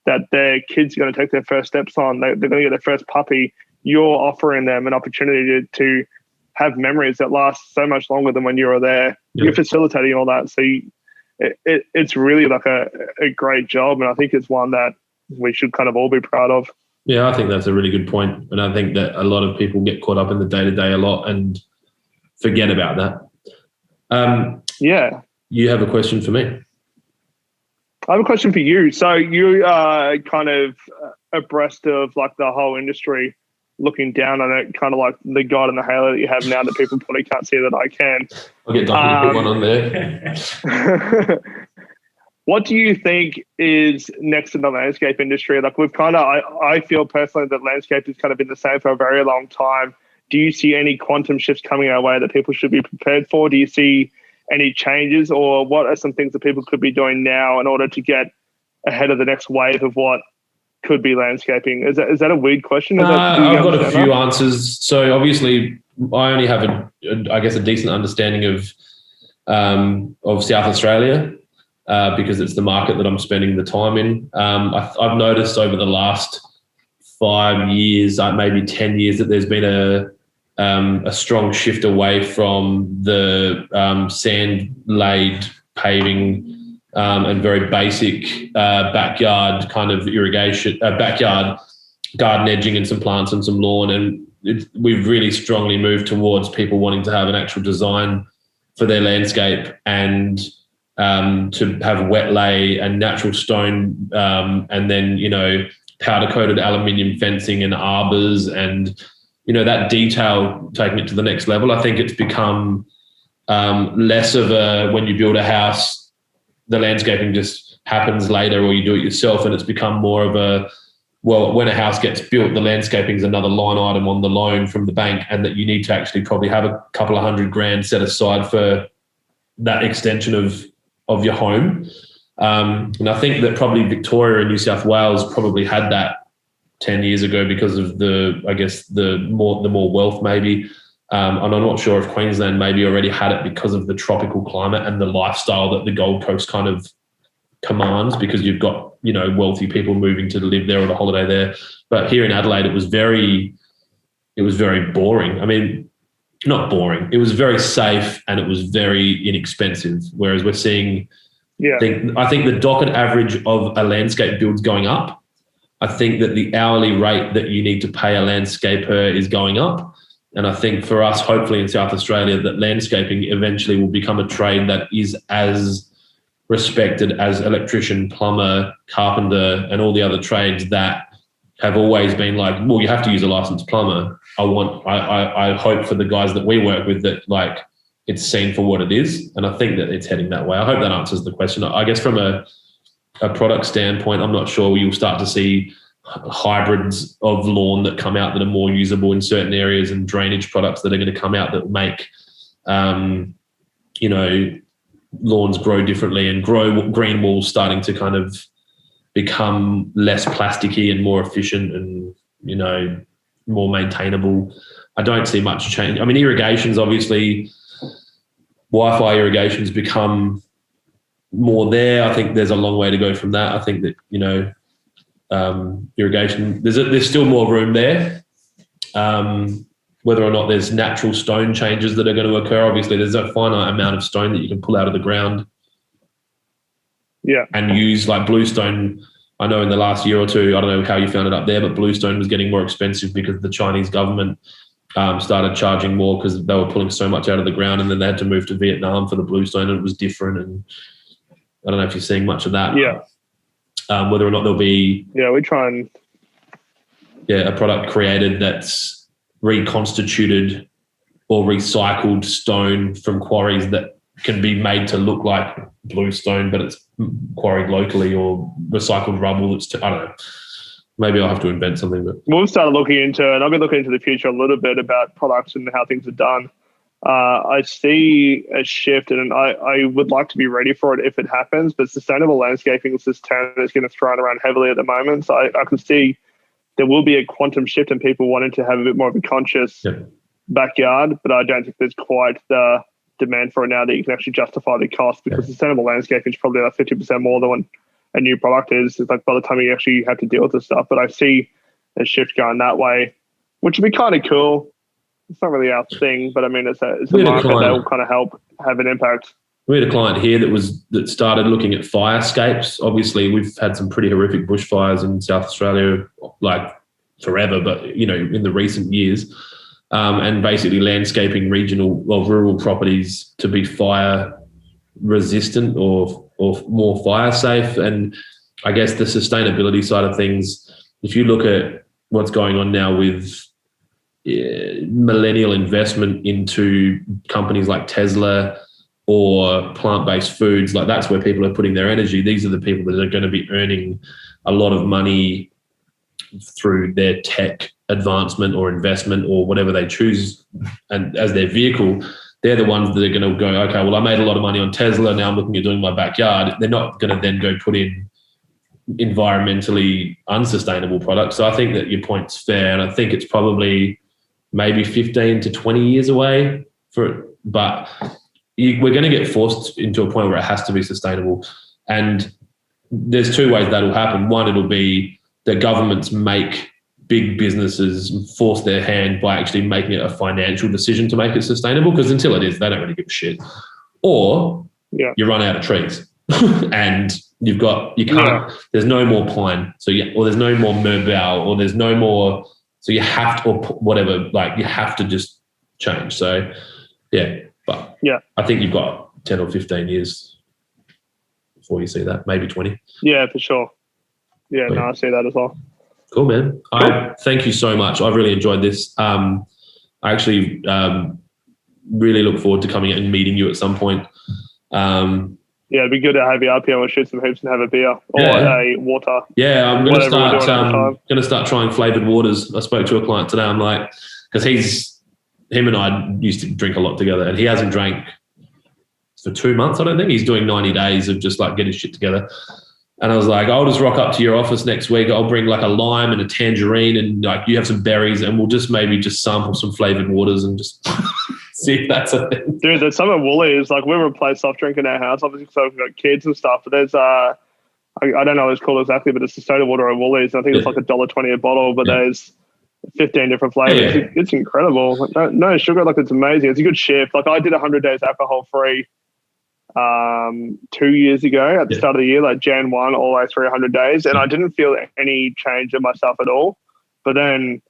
that their kids are going to take their first steps on. They're going to get their first puppy. You're offering them an opportunity to have memories that last so much longer than when you were there. Yeah. You're facilitating all that. So it's really like a great job. And I think it's one that we should kind of all be proud of. Yeah, I think that's a really good point. And I think that a lot of people get caught up in the day-to-day a lot and forget about that. Yeah. You have a question for me? I have a question for you. So you are kind of abreast of like the whole industry, looking down on it, kind of like the God in the halo that you have now that people probably can't see that I can. I'll get Duncan to put one on there. What do you think is next in the landscape industry? Like, we've kind of, I feel personally that landscape has kind of been the same for a very long time. Do you see any quantum shifts coming our way that people should be prepared for? Do you see any changes, or what are some things that people could be doing now in order to get ahead of the next wave of what could be landscaping? Is that a weird question? I've got a few answers. So obviously, I only have a decent understanding of South Australia because it's the market that I'm spending the time in. I've noticed over the last 5 years, maybe 10 years, that there's been a strong shift away from the sand-laid paving and very basic backyard kind of irrigation, backyard garden edging and some plants and some lawn. And we've really strongly moved towards people wanting to have an actual design for their landscape and to have wet lay and natural stone and then, powder-coated aluminium fencing and arbors and that detail, taking it to the next level. I think it's become less of when you build a house, the landscaping just happens later or you do it yourself, and it's become more of when a house gets built, the landscaping is another line item on the loan from the bank, and that you need to actually probably have a couple of $100,000 set aside for that extension of your home. And I think that probably Victoria and New South Wales probably had that 10 years ago because of the more wealth maybe. And I'm not sure if Queensland maybe already had it because of the tropical climate and the lifestyle that the Gold Coast kind of commands, because you've got, wealthy people moving to live there or to holiday there. But here in Adelaide, it was very boring. I mean, not boring. It was very safe and it was very inexpensive. Whereas we're seeing, I think the docket average of a landscape build's going up. I think that the hourly rate that you need to pay a landscaper is going up. And I think for us, hopefully in South Australia, that landscaping eventually will become a trade that is as respected as electrician, plumber, carpenter, and all the other trades that have always been like, well, you have to use a licensed plumber. I hope for the guys that we work with that, like, it's seen for what it is. And I think that it's heading that way. I hope that answers the question. I guess from a product standpoint, I'm not sure you'll start to see hybrids of lawn that come out that are more usable in certain areas, and drainage products that are going to come out that make, lawns grow differently, and green walls starting to kind of become less plasticky and more efficient and, more maintainable. I don't see much change. I mean, irrigation's obviously, Wi-Fi irrigation's become more there. I think there's a long way to go from that. I think that, irrigation, there's still more room there. Whether or not there's natural stone changes that are going to occur, obviously there's a finite amount of stone that you can pull out of the ground. Yeah. And use like bluestone. I know in the last year or two, I don't know how you found it up there, but bluestone was getting more expensive because the Chinese government started charging more because they were pulling so much out of the ground, and then they had to move to Vietnam for the bluestone, and it was different. And I don't know if you're seeing much of that. Yeah. Whether or not there'll be we try and a product created that's reconstituted or recycled stone from quarries that can be made to look like bluestone, but it's quarried locally, or recycled rubble that's I don't know. Maybe I'll have to invent something. But we've started looking into, and I'll be looking into the future a little bit about products and how things are done. I see a shift, and I would like to be ready for it if it happens, but sustainable landscaping is this term that's getting thrown around heavily at the moment. So I can see there will be a quantum shift in people wanting to have a bit more of a conscious backyard, but I don't think there's quite the demand for it now that you can actually justify the cost, because sustainable landscaping is probably like 50% more than what a new product is. It's like by the time you actually have to deal with this stuff. But I see a shift going that way, which would be kind of cool. It's not really our thing, but I mean, it's a market that will kind of help have an impact. We had a client here that started looking at firescapes. Obviously, we've had some pretty horrific bushfires in South Australia, like forever, but in the recent years, and basically landscaping rural properties to be fire resistant or more fire safe. And I guess the sustainability side of things, if you look at what's going on now with millennial investment into companies like Tesla or plant-based foods, like that's where people are putting their energy. These are the people that are going to be earning a lot of money through their tech advancement or investment or whatever they choose, and as their vehicle, they're the ones that are going to go, okay, well, I made a lot of money on Tesla, now I'm looking at doing my backyard. They're not going to then go put in environmentally unsustainable products. So I think that your point's fair, and I think it's probably maybe 15 to 20 years away for it, but we're going to get forced into a point where it has to be sustainable. And there's two ways that'll happen. One, it'll be that governments make big businesses force their hand by actually making it a financial decision to make it sustainable, because until it is, they don't really give a shit. Or you run out of trees and there's no more pine, or there's no more merbau, or there's no more, so you have to, or whatever, like you have to just change. So I think you've got 10 or 15 years before you see that, maybe 20. Yeah, for sure. Yeah, I see that as well. Cool, man. I thank you so much. I've really enjoyed this. I actually really look forward to coming and meeting you at some point. It'd be good to have you up here. We'll shoot some hoops and have a beer or a water. Yeah, I'm going to start trying flavoured waters. I spoke to a client today. I'm like, because him and I used to drink a lot together, and he hasn't drank for 2 months, I don't think. He's doing 90 days of just like getting shit together. And I was like, I'll just rock up to your office next week. I'll bring like a lime and a tangerine, and like you have some berries, and we'll just maybe just sample some flavoured waters and just see if that's a thing. Dude, there's some at Woolies. Like we replace soft drink in our house, obviously, because we've got kids and stuff. But there's I don't know what it's called exactly, but it's the soda water at Woolies. I think it's like $1.20 a bottle, but there's 15 different flavours. Yeah. It's incredible. Like, no sugar. Like it's amazing. It's a good shift. Like I did 100 days alcohol free 2 years ago at the start of the year, like Jan 1 all the way through 100 days, and I didn't feel any change in myself at all. But then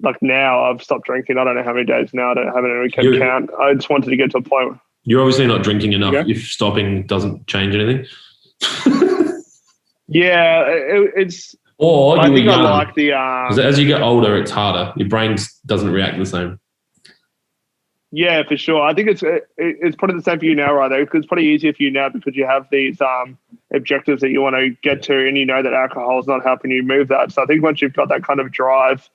like now I've stopped drinking. I don't know how many days now. I don't have any kept count. I just wanted to get to a point. You're obviously not drinking enough if stopping doesn't change anything. It's or I you think were I young. like the as you get older, it's harder. Your brain doesn't react the same. Yeah, for sure. I think it's probably the same for you now, right? Because it's probably easier for you now because you have these objectives that you want to get to, and you know that alcohol is not helping you move that. So I think once you've got that kind of drive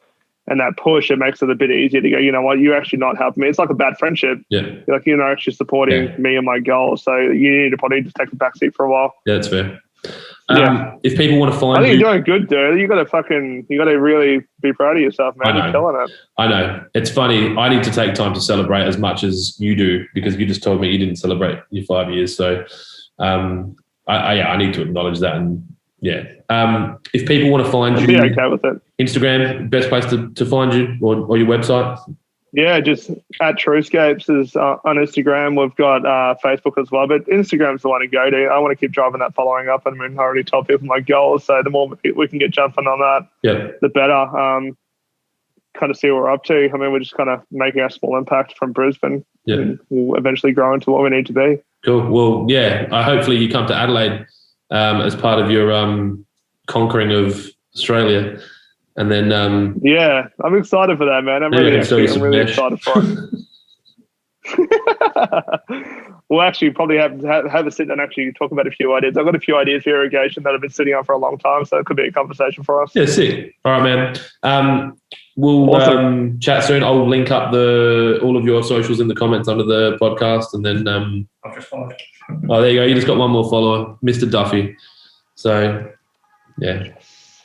and that push, it makes it a bit easier to go, you know what, you're actually not helping me. It's like a bad friendship. Yeah. Like, you're not actually supporting me and my goals. So you need to probably just take the backseat for a while. Yeah, that's fair. Yeah. If people want to find I think you, you're doing good, dude. You got to really be proud of yourself, man. You're killing it. I know. It's funny. I need to take time to celebrate as much as you do, because you just told me you didn't celebrate your 5 years. So I need to acknowledge that. And yeah, if people want to find you, be okay with it. Instagram, best place to find you, or your website? Yeah, just at TruScapes is on Instagram. We've got Facebook as well, but Instagram's the one to go to. I want to keep driving that following up. I mean, I already told people my goals, so the more we can get jumping on that, the better. Kind of see what we're up to. I mean, we're just kind of making a small impact from Brisbane. Yeah, and we'll eventually grow into what we need to be. Cool. Well, yeah. Hopefully you come to Adelaide as part of your conquering of Australia. And then, yeah, I'm excited for that, man. I'm really excited for it. We'll actually probably have a sit and actually talk about a few ideas. I've got a few ideas for irrigation that have been sitting on for a long time, so it could be a conversation for us. Yeah, sick. All right, man. We'll awesome. Chat soon. I'll link up all of your socials in the comments under the podcast, and then I've just followed. Oh, there you go. You just got one more follower, Mr. Duffy. So, yeah.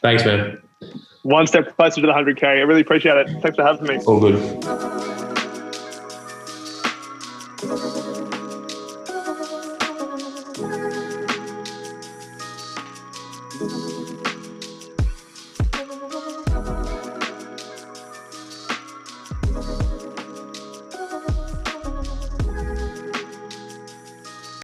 Thanks, man. One step closer to the 100K. I really appreciate it. Thanks for having me. All good. Thank you.